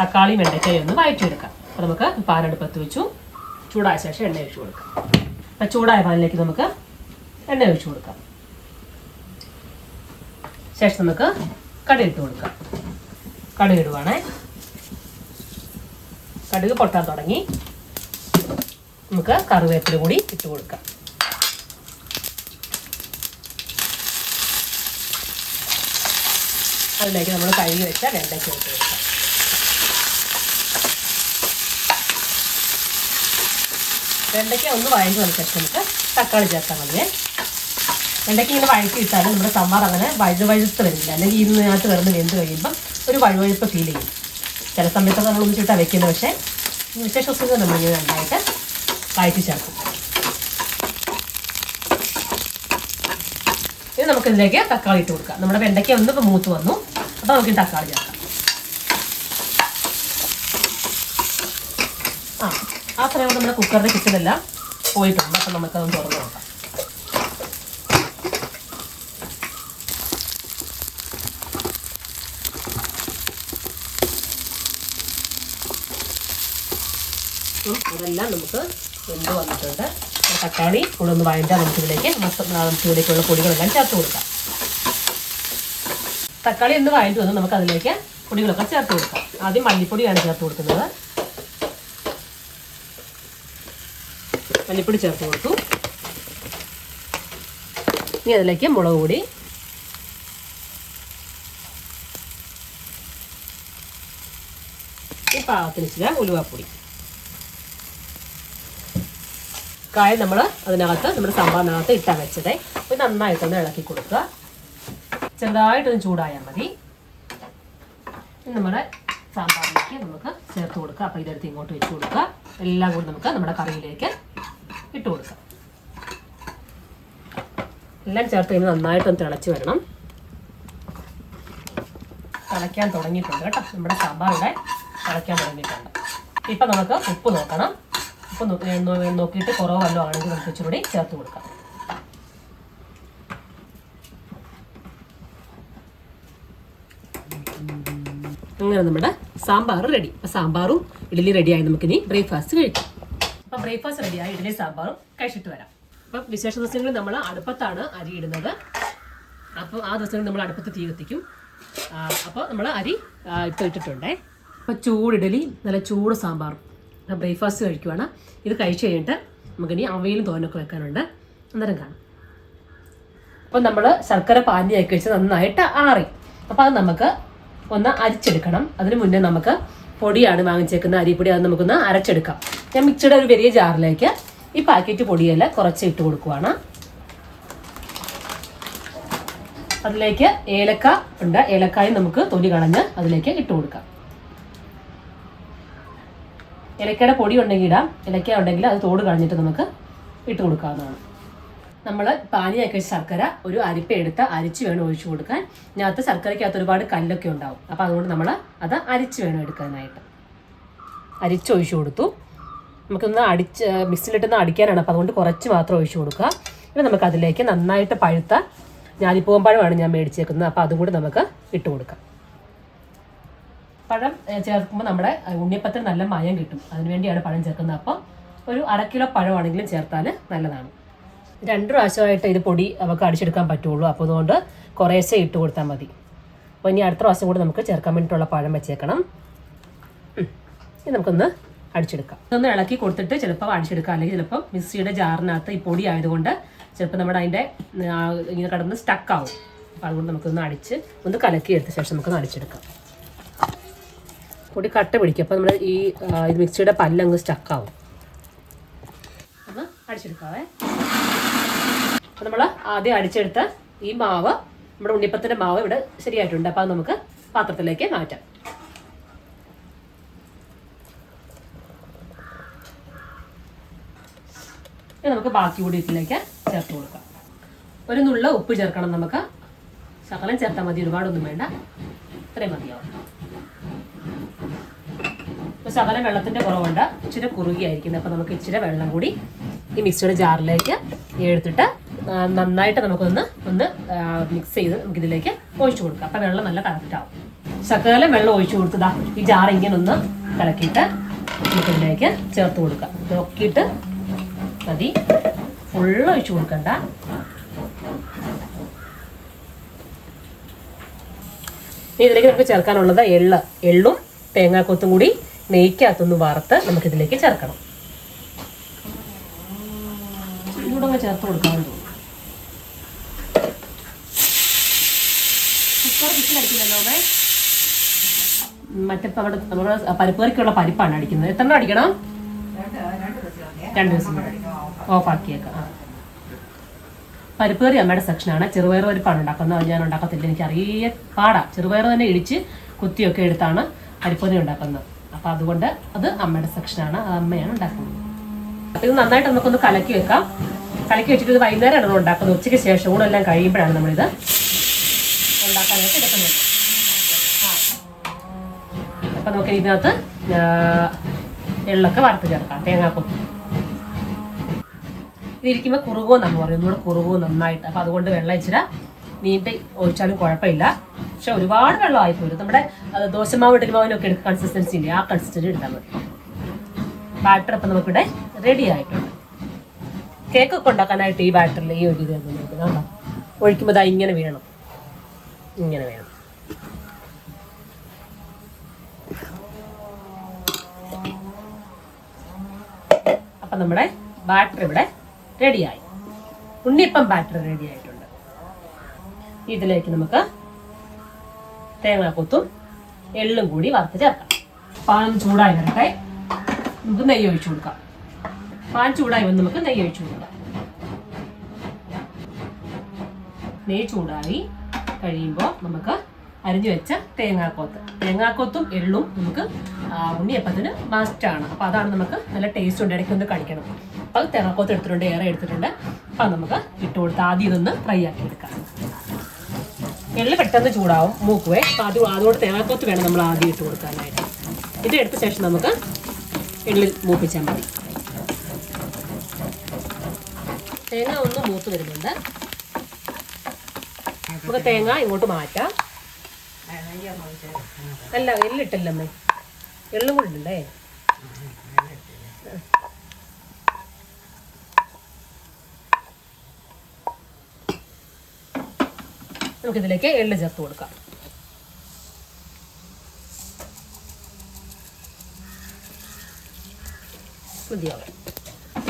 തക്കാളിയും വെണ്ടയ്ക്കയും ഒന്ന് വഴറ്റിയെടുക്കാം. അപ്പോൾ നമുക്ക് പാനെടുപ്പത്ത് വെച്ചു. ചൂടായ ശേഷം എണ്ണ ഒഴിച്ചു കൊടുക്കാം. അപ്പം ചൂടായ പാനിലേക്ക് നമുക്ക് എണ്ണ ഒഴിച്ചു കൊടുക്കാം. ശേഷം നമുക്ക് കടുക് ഇട്ട് കൊടുക്കാം. കടുക് ഇടുവാണേ. കടുക് പൊട്ടാൻ തുടങ്ങി. നമുക്ക് കറിവേപ്പില കൂടി ഇട്ട് കൊടുക്കാം. അതിലേക്ക് നമ്മൾ കഴുകി വെച്ച വെണ്ടയ്ക്ക ഇട്ട് കൊടുക്കാം. വെണ്ടയ്ക്ക ഒന്ന് വഴറ്റി വന്ന ശേഷം നമുക്ക് തക്കാളി ചേർക്കാൻ മതിയേ. വെണ്ടയ്ക്ക ഇങ്ങനെ വഴറ്റി ഇട്ടാലും നമ്മുടെ സാമ്പാർ അങ്ങനെ വഴുവഴുത്ത് വരുന്നില്ല. അല്ലെങ്കിൽ ഇതിനകത്ത് കിടന്ന് വെന്ത് കഴിയുമ്പം ഒരു വഴുവഴുപ്പ് ഫീൽ ചെയ്യും. ചില സമയത്തൊക്കെ നമ്മൾ ഒന്നിച്ചിട്ടാണ് വെക്കുന്നത്. പക്ഷേ വിശേഷ ദിവസങ്ങൾ നമ്മളിങ്ങനെ നന്നായിട്ട് വഴറ്റി ചേർക്കും. ഇനി നമുക്കിതിലേക്ക് തക്കാളി ഇട്ട് കൊടുക്കാം. നമ്മുടെ വെണ്ടയ്ക്ക ഒന്ന് മൂത്ത് വന്നു. അപ്പോൾ നമുക്ക് തക്കാളി ചേർക്കാം. ആ സമയം നമ്മുടെ കുക്കറിൻ്റെ കിച്ചണെല്ലാം പോയിട്ടുണ്ട്. അപ്പം നമുക്കതൊന്ന് തുറന്ന് നോക്കാം. അതെല്ലാം നമുക്ക് വെന്ത് വന്നിട്ടുണ്ട്. തക്കാളി കൂടെ ഒന്ന് വഴറ്റാൻ നമുക്കിതിലേക്കുള്ള പൊടികളെല്ലാം ചേർത്ത് കൊടുക്കാം. തക്കാളി ഒന്ന് വഴറ്റി വന്ന് നമുക്ക് അതിലേക്ക് പൊടികളൊക്കെ ചേർത്ത് കൊടുക്കാം. ആദ്യം മല്ലിപ്പൊടിയാണ് ചേർത്ത് കൊടുക്കുന്നത്. മല്ലിപ്പൊടി ചേർത്ത് കൊടുത്തു. ഇനി അതിലേക്ക് മുളക് പൊടി, പാകത്തിന് ചില ഉലുവാപ്പൊടി. കായം നമ്മൾ അതിനകത്ത് നമ്മുടെ സാമ്പാറിനകത്ത് ഇട്ടാൻ വെച്ചത് അപ്പോൾ നന്നായിട്ടൊന്ന് ഇളക്കി കൊടുക്കുക. ചെറുതായിട്ടൊന്ന് ചൂടായാൽ മതി. നമ്മുടെ സാമ്പാറിലേക്ക് നമുക്ക് ചേർത്ത് കൊടുക്കുക. അപ്പോൾ ഇതെടുത്ത് ഇങ്ങോട്ട് വെച്ച് കൊടുക്കുക. എല്ലാം കൂടി നമുക്ക് നമ്മുടെ കറിയിലേക്ക് ഇട്ട് കൊടുക്കാം. എല്ലാം ചേർത്ത് കഴിയുമ്പോൾ നന്നായിട്ടൊന്ന് തിളച്ച് വരണം. തിളയ്ക്കാൻ തുടങ്ങിയിട്ടുണ്ട് കേട്ടോ. നമ്മുടെ സാമ്പാർ ഇവിടെ തിളയ്ക്കാൻ തുടങ്ങിയിട്ടുണ്ട്. ഇപ്പം നമുക്ക് ഉപ്പ് നോക്കണം. ഉപ്പ് നോക്കിയിട്ട് കുറവ് വല്ലതും ആണെങ്കിൽ നമുക്ക് ഇച്ചിരി ചേർത്ത് കൊടുക്കാം. അങ്ങനെ നമ്മുടെ സാമ്പാർ റെഡി. അപ്പോൾ സാമ്പാറും ഇഡ്ഡലി റെഡിയായി നമുക്കിനി ബ്രേക്ക്ഫാസ്റ്റ് കഴിക്കാം. അപ്പോൾ ബ്രേക്ക്ഫാസ്റ്റ് റെഡിയായി ഇഡ്ഡലി സാമ്പാറും കഴിച്ചിട്ട് വരാം. അപ്പം വിശേഷ ദിവസങ്ങളിൽ നമ്മൾ അടുപ്പത്താണ് അരി ഇടുന്നത്. അപ്പോൾ ആ ദിവസങ്ങളിൽ നമ്മൾ അടുപ്പത്ത് തീ കത്തിക്കും. അപ്പോൾ നമ്മൾ അരി ഇപ്പോൾ ഇട്ടിട്ടുണ്ടേ. അപ്പോൾ ചൂട് ഇഡ്ഡലി നല്ല ചൂട് സാമ്പാറും ബ്രേക്ക്ഫാസ്റ്റ് കഴിക്കുവാണ്. ഇത് കഴിച്ച് കഴിഞ്ഞിട്ട് നമുക്കിനി അവയിലും തോരനൊക്കെ വെക്കാനുണ്ട്. അന്നേരം കാണാം. അപ്പം നമ്മൾ ശർക്കര പാനിയാക്കി വെച്ച് നന്നായിട്ട് ആറി. അപ്പോൾ അത് നമുക്ക് ഒന്ന് അരിച്ചെടുക്കണം. അതിന് മുന്നേ നമുക്ക് പൊടിയാണ് വാങ്ങിച്ചേക്കുന്ന അരിപ്പൊടി. അത് നമുക്കൊന്ന് അരച്ചെടുക്കാം. ഞാൻ മിക്സിയുടെ ഒരു വലിയ ജാറിലേക്ക് ഈ പാക്കറ്റ് പൊടിയെല്ലാം കുറച്ച് ഇട്ട് കൊടുക്കുവാണ്. അതിലേക്ക് ഏലക്ക ഉണ്ട്. ഏലക്കായും നമുക്ക് തൊലി കളഞ്ഞ് അതിലേക്ക് ഇട്ട് കൊടുക്കാം. ഏലക്കയുടെ പൊടി ഉണ്ടെങ്കിൽ ഇടാം. ഏലക്ക ഉണ്ടെങ്കിൽ അത് തോട് കളഞ്ഞിട്ട് നമുക്ക് ഇട്ട് കൊടുക്കാവുന്നതാണ്. നമ്മൾ പാനിയാക്കിയ ശർക്കര ഒരു അരിപ്പ എടുത്ത് അരിച്ച് വേണം ഒഴിച്ചു കൊടുക്കാൻ. ഇതിനകത്ത് ശർക്കരയ്ക്കകത്ത് ഒരുപാട് കല്ലൊക്കെ ഉണ്ടാവും. അപ്പോൾ അതുകൊണ്ട് നമ്മൾ അത് അരിച്ച് വേണം എടുക്കാനായിട്ട്. അരിച്ചൊഴിച്ചു കൊടുത്തു. നമുക്കൊന്ന് മിക്സിയിലിട്ടൊന്ന് അടിക്കാനാണ്. അപ്പോൾ അതുകൊണ്ട് കുറച്ച് മാത്രം ഒഴിച്ചു കൊടുക്കുക. ഇനി നമുക്ക് അതിലേക്ക് നന്നായിട്ട് പഴുത്ത ഞാലിപ്പൂവമ്പഴമാണ് ഞാൻ മേടിച്ചേക്കുന്നത്. അപ്പോൾ അതും കൂടി നമുക്ക് ഇട്ട് കൊടുക്കാം. പഴം ചേർക്കുമ്പോൾ നമ്മുടെ ഉണ്ണിയപ്പത്തിന് നല്ല മയം കിട്ടും. അതിനുവേണ്ടിയാണ് പഴം ചേർക്കുന്നത്. അപ്പോൾ ഒരു 1/2 കിലോ പഴമാണെങ്കിലും ചേർത്താൽ നല്ലതാണ്. 2 പ്രാവശ്യമായിട്ട് ഇത് പൊടി നമുക്ക് അടിച്ചെടുക്കാൻ പറ്റുള്ളൂ. അപ്പോൾ അതുകൊണ്ട് കുറേശ്ശെ ഇട്ട് കൊടുത്താൽ മതി. അപ്പോൾ ഇനി അടുത്ത പ്രാവശ്യം കൂടി നമുക്ക് ചേർക്കാൻ വേണ്ടിയിട്ടുള്ള പഴം വെച്ചേക്കണം. ഇനി നമുക്കൊന്ന് അടിച്ചെടുക്കാം. ഇതൊന്ന് ഇളക്കി കൊടുത്തിട്ട് ചിലപ്പോൾ അടിച്ചെടുക്കാം, അല്ലെങ്കിൽ ചിലപ്പോൾ മിക്സിയുടെ ജാറിനകത്ത് ഈ പൊടി ആയതുകൊണ്ട് ചിലപ്പോൾ നമ്മുടെ അതിൻ്റെ ഇങ്ങനെ കിടന്ന് സ്റ്റക്കാവും. അപ്പോൾ അതുകൊണ്ട് നമുക്കൊന്ന് അടിച്ച് ഒന്ന് കലക്കി എടുത്ത ശേഷം നമുക്കൊന്ന് അടിച്ചെടുക്കാം. പൊടി കട്ട പിടിക്കും, അപ്പോൾ നമ്മൾ ഈ മിക്സിയുടെ പല്ലങ്ങ് സ്റ്റക്കാവും. ഒന്ന് അടിച്ചെടുക്കാവേ. അപ്പോൾ നമ്മൾ ആദ്യം അടിച്ചെടുത്ത ഈ മാവ്, നമ്മുടെ ഉണ്ണിയപ്പത്തിൻ്റെ മാവ് ഇവിടെ ശരിയായിട്ടുണ്ട്. അപ്പോൾ അത് നമുക്ക് പാത്രത്തിലേക്ക് മാറ്റാം. നമുക്ക് ബാക്കി കൂടി ഇതിലേക്ക് ചേർത്ത് കൊടുക്കാം. ഒരു നുള്ള ഉപ്പ് ചേർക്കണം. നമുക്ക് ശകലം ചേർത്താൽ മതി, ഒരുപാടൊന്നും വേണ്ട, ഇത്രയും മതിയാവും. ഇപ്പോൾ ശകലം വെള്ളത്തിൻ്റെ കുറവുണ്ട്, ഇച്ചിരി കുറുകിയായിരിക്കുന്നത്. അപ്പോൾ നമുക്ക് ഇച്ചിരി വെള്ളം കൂടി ഈ മിക്സിയുടെ ജാറിലേക്ക് എടുത്തിട്ട് നന്നായിട്ട് നമുക്കൊന്ന് മിക്സ് ചെയ്ത് നമുക്കിതിലേക്ക് ഒഴിച്ചു കൊടുക്കാം. അപ്പോൾ വെള്ളം നല്ല കറക്റ്റാവും. ശകലം വെള്ളം ഒഴിച്ചു കൊടുത്തതാ ഈ ജാർ ഇങ്ങനെ ഒന്ന് കലക്കിയിട്ട് നമുക്കിതിലേക്ക് ചേർത്ത് കൊടുക്കാം. നോക്കിയിട്ട് മതി, ഫുള്ള് ഒഴിച്ചു കൊടുക്കണ്ട. ഇതിലേക്ക് നമുക്ക് ചേർക്കാനുള്ളത് എള്ളും തേങ്ങാക്കൊത്തും കൂടി നെയ്ക്കകത്തൊന്ന് വറുത്ത് നമുക്കിതിലേക്ക് ചേർക്കണം. ചൂടങ്ങ് ചേർത്ത് കൊടുക്കാമെന്ന് തോന്നുന്നു. മറ്റേ നമ്മുടെ പരിപ്പ് കറിക്കുള്ള പരിപ്പാണ് അടിക്കുന്നത്. എത്ര അടിക്കണം? 2 ദിവസം ഓഫാക്കിയേക്കാം. പരിപ്പ് കറി അമ്മയുടെ സെക്ഷനാണ്. ചെറുപയർ പരിപ്പാണ് ഉണ്ടാക്കുന്നത്. അത് ഞാൻ ഉണ്ടാക്കത്തില്ല, എനിക്കറിയ പാടാ. ചെറുപയർ തന്നെ ഇടിച്ച് കുത്തിയൊക്കെ എടുത്താണ് പരിപ്പറി ഉണ്ടാക്കുന്നത്. അപ്പം അതുകൊണ്ട് അത് അമ്മയുടെ സെക്ഷനാണ്, അത് അമ്മയാണ് ഉണ്ടാക്കുന്നത്. അപ്പം ഇത് നന്നായിട്ട് നമുക്കൊന്ന് കലക്കി വെക്കാം. കലക്കി വെച്ചിട്ട് ഇത് വൈകുന്നേരമാണ് നമ്മൾ ഉണ്ടാക്കുന്നത്. ഉച്ചയ്ക്ക് ശേഷം ഊണെല്ലാം കഴിയുമ്പോഴാണ് നമ്മളിത് ഉണ്ടാക്കാനായിട്ട് എടുക്കുന്നത്. അപ്പം നമുക്ക് ഇതിനകത്ത് എള്ളൊക്കെ വറുത്ത് ചേർക്കാം, തേങ്ങാക്കൊത്ത്. ഇതിരിക്കുമ്പോൾ കുറുകുമോ നമ്മൾ പറയും, ഒന്നുകൂടെ കുറുകുമോ നന്നായിട്ട്. അപ്പം അതുകൊണ്ട് വെള്ളം ഇച്ചിരി നീട്ടി ഒഴിച്ചാലും കുഴപ്പമില്ല. പക്ഷെ ഒരുപാട് വെള്ളം ആയിപ്പോരും. നമ്മുടെ ദോശമാവ് ഇഡലിമാവിനൊക്കെ എടുക്കുന്ന കൺസിസ്റ്റൻസി ഇല്ലേ, ആ കൺസിസ്റ്റൻസി എടുത്താൽ മതി. ബാറ്റർ അപ്പം നമുക്കിവിടെ റെഡി ആയിട്ടുണ്ട്. കേക്കൊക്കെ ഉണ്ടാക്കാനായിട്ട് ഈ ബാറ്ററിൽ ഈ ഒരു ഇത് നോക്കാം. ഒഴിക്കുമ്പോൾ ഇതാ ഇങ്ങനെ വീഴണം, ഇങ്ങനെ വേണം. അപ്പം നമ്മുടെ ബാറ്റർ ഇവിടെ റെഡിയായി. ഉണ്ണിയപ്പം ബാറ്റർ റെഡി ആയിട്ടുണ്ട്. ഇതിലേക്ക് നമുക്ക് തേങ്ങാക്കൊത്തും എള്ളും കൂടി വറുത്ത് ചേർക്കാം. പാൻ ചൂടായി വരട്ടെ, നമുക്ക് നെയ്യ് ഒഴിച്ചു കൊടുക്കാം. പാൻ ചൂടായി വന്ന് നമുക്ക് നെയ്യ് ഒഴിച്ചു കൊടുക്കാം. നെയ്യ് ചൂടായി കഴിയുമ്പോൾ നമുക്ക് അരിഞ്ഞു വെച്ച തേങ്ങാക്കൊത്തും എള്ളും നമുക്ക് ഉണ്ണിയപ്പത്തിന് മസ്റ്റാണ്. അപ്പോൾ അതാണ് നമുക്ക് നല്ല ടേസ്റ്റ് ഉണ്ട്. ഇടയ്ക്കൊന്ന് കഴിക്കണം. അപ്പോൾ അത് തേങ്ങാക്കൊത്ത് എടുത്തിട്ടുണ്ട്, ഏറെ എടുത്തിട്ടുണ്ട്. അപ്പം നമുക്ക് ഇട്ട് കൊടുത്ത് ആദ്യം ഇതൊന്ന് ഫ്രൈ ആക്കി എടുക്കാം. എള്ള് പെട്ടെന്ന് ചൂടാവും, മൂക്കുവേ. അപ്പോൾ അതുകൊണ്ട് തേങ്ങാക്കൊത്ത് വേണം നമ്മൾ ആദ്യം ഇട്ട് കൊടുക്കാനായിട്ട്. ഇത് എടുത്ത ശേഷം നമുക്ക് എള്ളിൽ മൂപ്പിച്ചാൽ മതി. തേങ്ങ ഒന്ന് മൂത്ത് വരുന്നുണ്ട്. നമുക്ക് തേങ്ങ ഇങ്ങോട്ട് മാറ്റാം. അല്ല, എള്ളിട്ടല്ലേ അമ്മേ, എള്ളും കൂടി ഉണ്ടേ. നമുക്കിതിലേക്ക് എള്ള് ചേർത്ത് കൊടുക്കാം. മതിയാവും.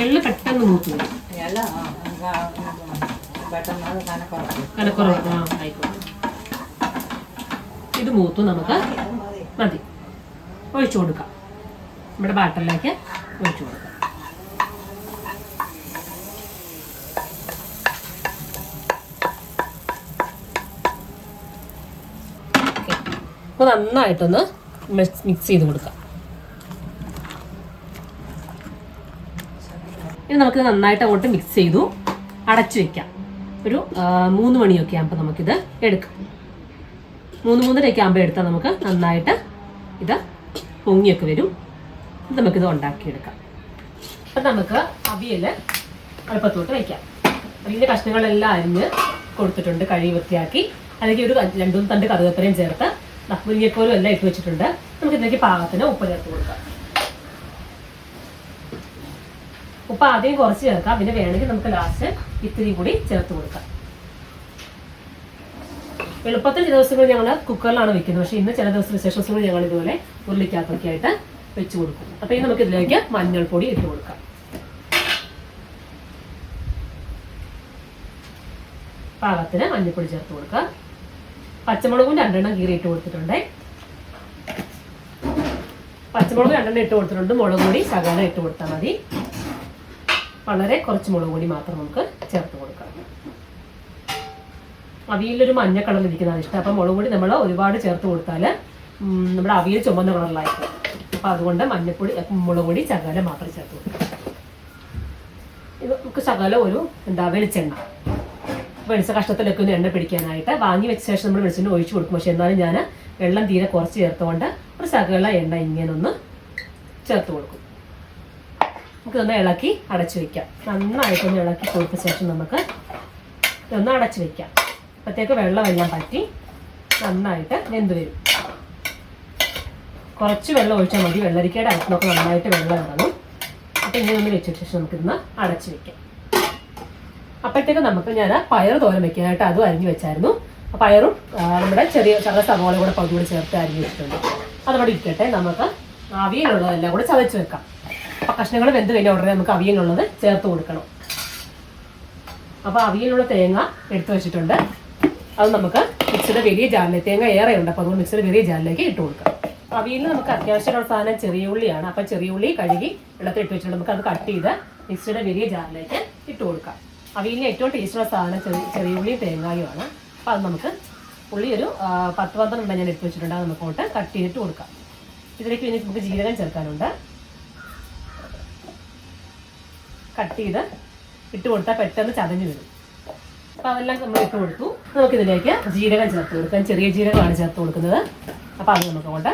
എള്ള് പെട്ടെന്ന് മൂത്ത് വരും. കനക്കുറവ് ആയിക്കോട്ടെ. ഇത് മൂത്തു, നമുക്ക് മതി. ഒഴിച്ചു കൊടുക്കാം. നമ്മുടെ ബാറ്ററിലേക്ക് ഒഴിച്ചു കൊടുക്കാം. അപ്പോൾ നന്നായിട്ടൊന്ന് മിക്സ് ചെയ്ത് കൊടുക്കാം. ഇനി നമുക്ക് നന്നായിട്ട് അങ്ങോട്ട് മിക്സ് ചെയ്തു അടച്ചു വെക്കാം. ഒരു 3 മണിയൊക്കെ ആകുമ്പോൾ നമുക്കിത് എടുക്കാം. 3-3:30 ആകുമ്പോൾ എടുത്താൽ നമുക്ക് നന്നായിട്ട് ഇത് പൊങ്ങിയൊക്കെ വരും. നമുക്കിത് ഉണ്ടാക്കിയെടുക്കാം. അപ്പം നമുക്ക് അവിയൽ അടുപ്പത്തോട്ട് വയ്ക്കാം. അതിൻ്റെ കഷ്ണങ്ങളെല്ലാം അരിഞ്ഞ് കൊടുത്തിട്ടുണ്ട്, കഴുകി വൃത്തിയാക്കി. അതിലേക്ക് ഒരു 2 തണ്ട് കറുകപ്പലയും ചേർത്ത് മുരിങ്ങക്കോലും എല്ലാം ഇട്ട് വെച്ചിട്ടുണ്ട്. നമുക്ക് ഇതിലേക്ക് പാകത്തിന് ഉപ്പ് ചേർത്ത് കൊടുക്കാം. ഉപ്പ് ആദ്യം കുറച്ച് ചേർക്കാം, പിന്നെ വേണമെങ്കിൽ നമുക്ക് ലാസ്റ്റ് ഇത്തിരി കൂടി ചേർത്ത് കൊടുക്കാം. എളുപ്പത്തിൽ ചില ദിവസങ്ങൾ ഞങ്ങൾ കുക്കറിലാണ് വെക്കുന്നത്. പക്ഷേ ഇന്ന് ചില ദിവസങ്ങൾ ഞങ്ങൾ ഇതുപോലെ ഉരുളിക്കകത്തൊക്കെ ആയിട്ട് വെച്ച് കൊടുക്കും. അപ്പോൾ ഇനി നമുക്ക് ഇതിലേക്ക് മഞ്ഞൾപ്പൊടി ഇട്ട് കൊടുക്കാം. പാകത്തിന് മഞ്ഞൾപ്പൊടി ചേർത്ത് കൊടുക്കുക. പച്ചമുളകും 2 എണ്ണം കീറി ഇട്ട് കൊടുത്തിട്ടുണ്ട്. പച്ചമുളക് 2 എണ്ണം ഇട്ട് കൊടുത്തിട്ടുണ്ട്. മുളക് പൊടി ശകലം ഇട്ട് കൊടുത്താൽ മതി. വളരെ കുറച്ച് മുളക് പൊടി മാത്രം നമുക്ക് ചേർത്ത് കൊടുക്കാം. അവിയലൊരു മഞ്ഞ കളറിലിരിക്കുന്നതാണ് ഇഷ്ടം. അപ്പം മുളക് പൊടി നമ്മൾ ഒരുപാട് ചേർത്ത് കൊടുത്താൽ നമ്മുടെ അവിയൽ ചുമന്ന കളറിലായിരിക്കും. അപ്പം അതുകൊണ്ട് മഞ്ഞൾപ്പൊടി മുളക് പൊടി ശകലം മാത്രം ചേർത്ത് കൊടുക്കാം. ഇത് നമുക്ക് ശകലം ഒരു വെളിച്ചെണ്ണ കഷ്ടത്തിലൊക്കെ ഒന്ന് എണ്ണ പിടിക്കാനായിട്ട് വാങ്ങി വെച്ച ശേഷം നമ്മൾ വെളിച്ചെണ്ണ ഒഴിച്ചു കൊടുക്കും. പക്ഷെ എന്നാലും ഞാൻ വെള്ളം തീരെ കുറച്ച് ചേർത്തുകൊണ്ട് ഒരു ശകല എണ്ണ ഇങ്ങനെ ഒന്ന് ചേർത്ത് കൊടുക്കും. നമുക്കിതൊന്ന് ഇളക്കി അടച്ചു വയ്ക്കാം. നന്നായിട്ടൊന്ന് ഇളക്കി കൊടുത്ത ശേഷം നമുക്ക് ഇതൊന്ന് അടച്ചു വയ്ക്കാം. അപ്പോഴത്തേക്ക് വെള്ളമെല്ലാം പറ്റി നന്നായിട്ട് വെന്ത് വരും. കുറച്ച് വെള്ളം ഒഴിച്ചാൽ മതി. വെള്ളരിക്കയുടെ അകത്തുനിന്നൊക്കെ നന്നായിട്ട് വെള്ളം ഇറങ്ങും. അപ്പോൾ ഇങ്ങനെ ഒന്ന് വെച്ച ശേഷം നമുക്കിന്ന് അടച്ചു വയ്ക്കാം. അപ്പോഴത്തേക്ക് ഞാൻ പയർ തോരൻ വെക്കാനായിട്ട് അതും അരിഞ്ഞു വെച്ചായിരുന്നു. പയറും നമ്മുടെ ചെറിയ സവാള കൂടെ പകുതി ചേർത്ത് അരിഞ്ഞു വെച്ചിട്ടുണ്ട്. അതവിടെ ഇരിക്കട്ടെ. നമുക്ക് അവിയലുള്ളതെല്ലാം കൂടെ ചതച്ച് വെക്കാം. അപ്പം കഷ്ണങ്ങൾ വെന്ത് കഴിഞ്ഞ ഉടനെ നമുക്ക് അവിയലുള്ളത് ചേർത്ത് കൊടുക്കണം. അപ്പോൾ അവിയലുള്ള തേങ്ങ എടുത്തു വെച്ചിട്ടുണ്ട്. അത് നമുക്ക് മിക്സിയുടെ വലിയ ജാറിലേക്ക്, തേങ്ങ ഏറെ ഉണ്ട്, അപ്പോൾ അതുകൊണ്ട് മിക്സിയുടെ വലിയ ജാറിലേക്ക് ഇട്ട് കൊടുക്കാം. അവിയലിന് നമുക്ക് അത്യാവശ്യമുള്ള സാധനം ചെറിയ ഉള്ളിയാണ്. അപ്പം ചെറിയ ഉള്ളി കഴുകി വെള്ളത്തിൽ ഇട്ട് വെച്ചിട്ടുണ്ട്. നമുക്ക് അത് കട്ട് ചെയ്ത് മിക്സിയുടെ വലിയ ജാറിലേക്ക് ഇട്ട് കൊടുക്കാം. അവിയലിന് ഏറ്റവും ടേസ്റ്റുള്ള സാധനം ചെറിയ ഉള്ളിയും തേങ്ങായുമാണ്. അപ്പോൾ അത് നമുക്ക് ഉള്ളി ഒരു 10-12 ഞാൻ എടുത്ത് വെച്ചിട്ടുണ്ട്. അത് നമുക്കോട്ട് കട്ട് ചെയ്തിട്ട് കൊടുക്കാം. ഇതിലേക്ക് പിന്നെ നമുക്ക് ജീരകം ചേർക്കാനുണ്ട്. കട്ട് ചെയ്ത് ഇട്ട് കൊടുത്താൽ പെട്ടെന്ന് ചതഞ്ഞ് വരും. അപ്പോൾ അതെല്ലാം നമ്മൾ ഇട്ട് കൊടുത്തു. നമുക്കിതിലേക്ക് ജീരകം ചേർത്ത് കൊടുക്കാം. ചെറിയ ജീരകമാണ് ചേർത്ത് കൊടുക്കുന്നത്. അപ്പോൾ അത് നമുക്കങ്ങോട്ട്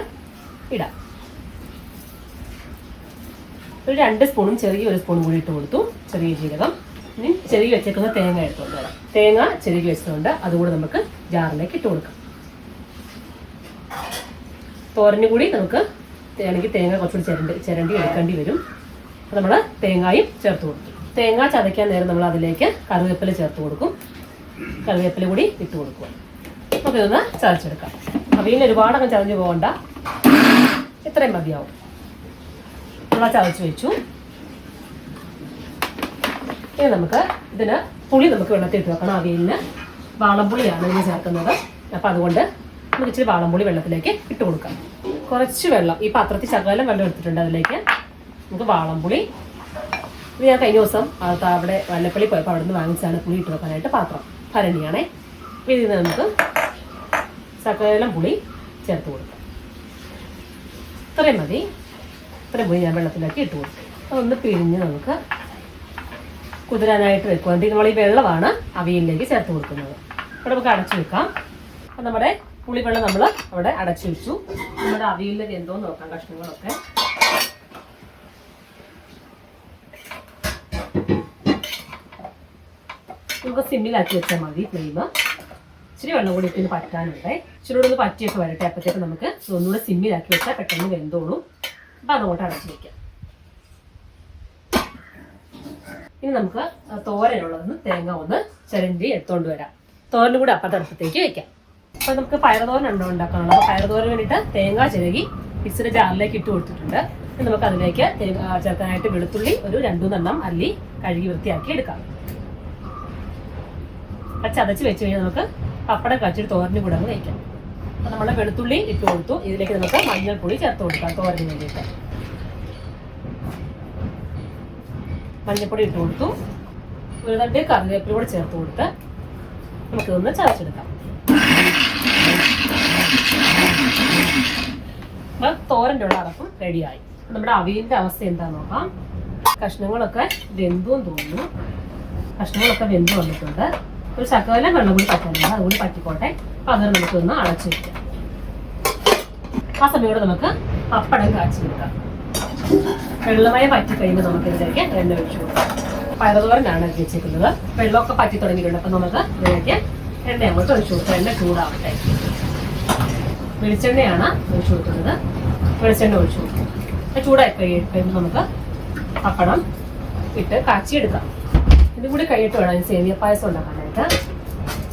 ഇടാം. ഒരു 2 സ്പൂണും ചെറിയൊരു സ്പൂണും കൂടി ഇട്ട് കൊടുത്തു ചെറിയ ജീരകം. ഇനി ചെറുകി വെച്ചേക്കുന്ന തേങ്ങ എടുത്തുകൊണ്ട് വരാം. തേങ്ങ ചെറുകി വെച്ചതുകൊണ്ട് അതുകൂടെ നമുക്ക് ജാറിലേക്ക് ഇട്ട് കൊടുക്കാം. തോരന് കൂടി നമുക്ക് വേണമെങ്കിൽ തേങ്ങ കുറച്ചുകൂടി ചിരണ്ടി എടുക്കേണ്ടി വരും. അപ്പോൾ നമ്മൾ തേങ്ങയും ചേർത്ത് കൊടുക്കും. തേങ്ങ ചതയ്ക്കാൻ നേരം നമ്മൾ അതിലേക്ക് കറിവേപ്പില ചേർത്ത് കൊടുക്കും. കറിവേപ്പില കൂടി ഇട്ട് കൊടുക്കുക. അപ്പോൾ ഇതൊന്ന് ചതച്ചെടുക്കാം. അവിയലിന് ഒരുപാടൊക്കെ ചതഞ്ഞ് പോകണ്ട, ഇത്രയും മതിയാവും. നമ്മൾ ചതച്ച് വെച്ചു. ഇനി നമുക്ക് ഇതിന് പുളി നമുക്ക് വെള്ളത്തിൽ ഇട്ട് വെക്കണം. അവിയലിന് വാളംപുളിയാണ് ഇതിന് ചേർക്കുന്നത്. അപ്പോൾ അതുകൊണ്ട് നമുക്ക് ഇച്ചിരി വാളംപുളി വെള്ളത്തിലേക്ക് ഇട്ട് കൊടുക്കാം. കുറച്ച് വെള്ളം, ഈ പാത്രത്തിൽ ശകലം വെള്ളം എടുത്തിട്ടുണ്ട്. അതിലേക്ക് നമുക്ക് വാളംപുളി, ഇത് ഞാൻ കഴിഞ്ഞ ദിവസം അവിടെ വല്ലപ്പള്ളി പോയപ്പോൾ അവിടെ നിന്ന് വാങ്ങിച്ചാണ് പുളി ഇട്ട് വെക്കാനായിട്ട് പാത്രം. ഭരണിയാണേ. അപ്പോൾ ഇതിൽ നമുക്ക് ശകലം പുളി ചേർത്ത് കൊടുക്കാം. ഇത്രയും മതി. ഇത്രയും പുളി ഞാൻ വെള്ളത്തിലേക്ക് ഇട്ട് കൊടുക്കും. അതൊന്ന് പിഴിഞ്ഞ് നമുക്ക് കുതിരാനായിട്ട് വെക്കുക. എന്നിട്ട് നമ്മൾ ഈ വെള്ളമാണ് അവിയലിലേക്ക് ചേർത്ത് കൊടുക്കുന്നത്. അവിടെ നമുക്ക് അടച്ചു വെക്കാം. അപ്പം നമ്മുടെ പുളിവെള്ളം നമ്മൾ അവിടെ അടച്ചു വെച്ചു. നമ്മുടെ അവിയലിലേക്ക് എന്തോ നോക്കാം കഷ്ണങ്ങളൊക്കെ. നമുക്ക് സിമ്മിലാക്കി വെച്ചാൽ മതി ഫ്ലെയിം. ഇച്ചിരി വെള്ളം കൂടി ഇട്ടിന് പറ്റാനുണ്ട്. ഇച്ചിരി കൂടെ ഒന്ന് പറ്റിയൊക്കെ വരട്ടെ. അപ്പോഴത്തേക്ക് നമുക്ക് ഒന്നുകൂടെ സിമ്മിലാക്കി വെച്ചാൽ പെട്ടെന്ന് വെന്തോളും. അപ്പം അതങ്ങോട്ട് അടച്ചു വയ്ക്കാം. ഇനി നമുക്ക് തോരനുള്ളതെന്ന് തേങ്ങ ഒന്ന് ചിരണ്ടി എടുത്തോണ്ട് വരാം. തോരനും കൂടി അപ്പുറത്തെ അടുപ്പത്തേക്ക് വെക്കാം. അപ്പോൾ നമുക്ക് പയറുതോരൻ ഉണ്ടാക്കാനുള്ളത്. അപ്പോൾ പയറുതോരന് വേണ്ടിയിട്ട് തേങ്ങ ചിരകി മിക്സിയുടെ ജാറിലേക്ക് ഇട്ട് കൊടുത്തിട്ടുണ്ട്. നമുക്ക് അതിലേക്ക് ചേർക്കാനായിട്ട് വെളുത്തുള്ളി ഒരു 2-3 എണ്ണം അല്ലി കഴുകി വൃത്തിയാക്കി എടുക്കാം. അപ്പം ചതച്ച് വെച്ച് കഴിഞ്ഞാൽ നമുക്ക് പപ്പടം കാച്ചിട്ട് തോരനും കൂടെ അങ്ങ് വയ്ക്കാം. അപ്പോൾ നമ്മൾ വെളുത്തുള്ളി ഇട്ട് കൊടുത്തു. ഇതിലേക്ക് നമുക്ക് മഞ്ഞൾപ്പൊടി ചേർത്ത് കൊടുക്കാം. തോരന് വേണ്ടിയിട്ട് മഞ്ഞൾപ്പൊടി ഇട്ട് കൊടുത്തു. ഒരു തണ്ട് കറിവേപ്പില കൂടെ ചേർത്ത് കൊടുത്ത് നമുക്കിതൊന്ന് ചതച്ചെടുക്കാം. അപ്പം തോരൻ്റെ ഉള്ള അടപ്പും റെഡിയായി. നമ്മുടെ അവിയലിൻ്റെ അവസ്ഥ എന്താണെന്ന് നോക്കാം. കഷ്ണങ്ങളൊക്കെ വെന്തും തോന്നുന്നു. കഷ്ണങ്ങളൊക്കെ വെന്ത് വന്നിട്ടുണ്ട്. ഒരു ശകലം വെള്ളം കൂടി പറ്റാനുണ്ട്. അതുകൂടി പറ്റിക്കോട്ടെ. അപ്പം അതിന് നമുക്കൊന്ന് അടച്ചു വയ്ക്കാം. ആ സമയം കൂടെ നമുക്ക് പപ്പടം കാച്ചി കൊടുക്കാം. വെള്ളമയം പറ്റി കഴിയുമ്പോൾ നമുക്ക് ഇതിലേക്ക് എണ്ണ ഒഴിച്ചു കൊടുക്കാം. പയറുതോരനാണ് വെച്ചിരിക്കുന്നത്. വെള്ളമൊക്കെ പറ്റി തുടങ്ങിയിട്ടുണ്ട്. അപ്പം നമുക്ക് ഇതിലേക്ക് എണ്ണ അങ്ങോട്ട് ഒഴിച്ചു കൊടുക്കാം. എണ്ണ ചൂടാവട്ടെ. വെളിച്ചെണ്ണയാണ് ഒഴിച്ചു കൊടുക്കുന്നത്. വെളിച്ചെണ്ണ ഒഴിച്ചു കൊടുക്കും. ചൂടായി കഴിയുമ്പോൾ നമുക്ക് പപ്പടം ഇട്ട് കാച്ചിയെടുക്കാം. ഇതും കൂടി കഴിയിട്ട് വേണം സേമിയ പായസം ഉണ്ടാക്കാനായിട്ട്.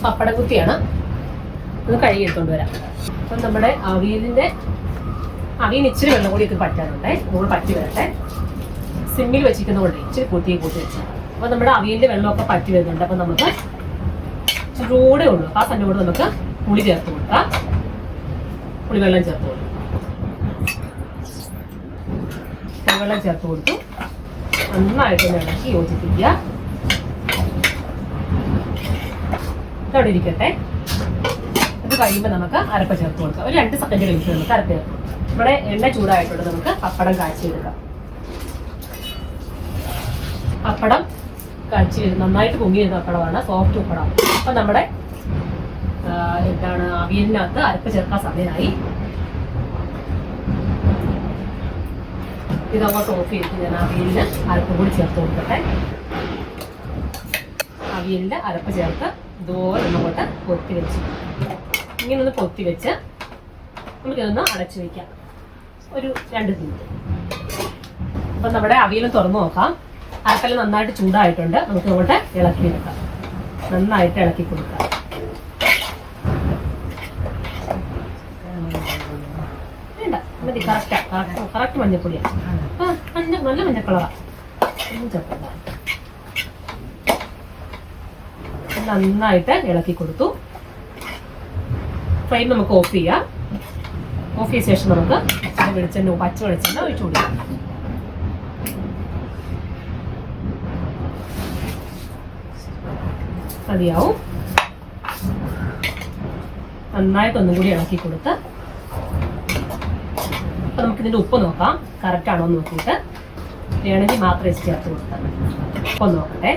പപ്പടം കുത്തിയാണ്. ഒന്ന് കഴുകി എടുത്തുകൊണ്ട് വരാം. അപ്പം നമ്മുടെ അവിയലിൻ്റെ അവിയൻ ഇച്ചിരി വെള്ളം കൂടി ഇത് പറ്റാനുണ്ടേ, നമ്മൾ പറ്റി വരട്ടെ. സിമ്മിൽ വെച്ചിരിക്കുന്നതുകൊണ്ട് ഇച്ചിരി കൂട്ടി വെച്ചു. അപ്പൊ നമ്മുടെ അവിയലിന്റെ വെള്ളമൊക്കെ പറ്റി വരുന്നുണ്ട്. അപ്പൊ നമുക്ക് ചൂടേ ഉള്ളൂ. ആ സമയം കൂടെ നമുക്ക് പുളി ചേർത്ത് കൊടുക്കാം. പുളിവെള്ളം ചേർത്ത് കൊടുക്കും. പുളിവെള്ളം ചേർത്ത് കൊടുത്തു നന്നായിട്ട് ഇളക്കി യോജിപ്പിക്കുക. ഇതവിടെ ഇരിക്കട്ടെ. ഇത് കഴിയുമ്പോൾ നമുക്ക് അരപ്പ ചേർത്ത് കൊടുക്കാം. ഒരു 2 സെക്കൻഡ് കഴിയുമ്പോൾ നമുക്ക് അരപ്പ ചേർത്ത് കൊടുക്കാം. ഇവിടെ എണ്ണ ചൂടായിട്ടുണ്ട്. നമുക്ക് പപ്പടം കാച്ചിയെടുക്കാം. പപ്പടം കാച്ചി നന്നായിട്ട് പൊങ്ങി വരുന്ന പപ്പടമാണ്, സോഫ്റ്റ് പപ്പടമാണ്. അപ്പം നമ്മുടെ അവിയലിനകത്ത് അരപ്പ് ചേർക്കാൻ സമയമായി. ഇതങ്ങോട്ട് ഓഫ് ചെയ്തിട്ട് ഞാൻ അവിയലിന് അരപ്പ് കൂടി ചേർത്ത് കൊടുക്കട്ടെ. അവിയലിൻ്റെ അരപ്പ് ചേർത്ത് ഇതുപോലെ നമ്മോട്ട് പൊത്തി വെച്ച് ഇങ്ങനെ ഒന്ന് പൊത്തി വെച്ച് നമുക്കിതൊന്ന് അടച്ചു വയ്ക്കാം ഒരു 2 മിനിറ്റ്. അപ്പം നമ്മുടെ അവിയലും തുറന്നു നോക്കാം. അരക്കെല്ലാം നന്നായിട്ട് ചൂടായിട്ടുണ്ട്. നമുക്ക് ഇങ്ങോട്ട് ഇളക്കിയെടുക്കാം. നന്നായിട്ട് ഇളക്കി കൊടുക്കാം. വേണ്ട മതി. കറക്റ്റ് മഞ്ഞപ്പൊടിയാണ്. നല്ല മഞ്ഞ കളറാണ്. നന്നായിട്ട് ഇളക്കി കൊടുത്തു. ഫ്ലെയിം നമുക്ക് ഓഫ് ചെയ്യാം. ഓഫ് ചെയ്ത ശേഷം നമുക്ക് പച്ച വെളിച്ചെണ്ണ ഒഴിച്ചു കൊടുക്കാം. മതിയാവും. നന്നായിട്ട് ഒന്നും കൂടി ഇളക്കി കൊടുത്ത് അപ്പൊ നമുക്കിതിൻ്റെ ഉപ്പ് നോക്കാം. കറക്റ്റ് ആണോ എന്ന് നോക്കിയിട്ട് വേണമെങ്കിൽ മാത്രമേ ചേർത്ത് കൊടുത്താൽ മതി. ഉപ്പൊന്ന് നോക്കട്ടെ.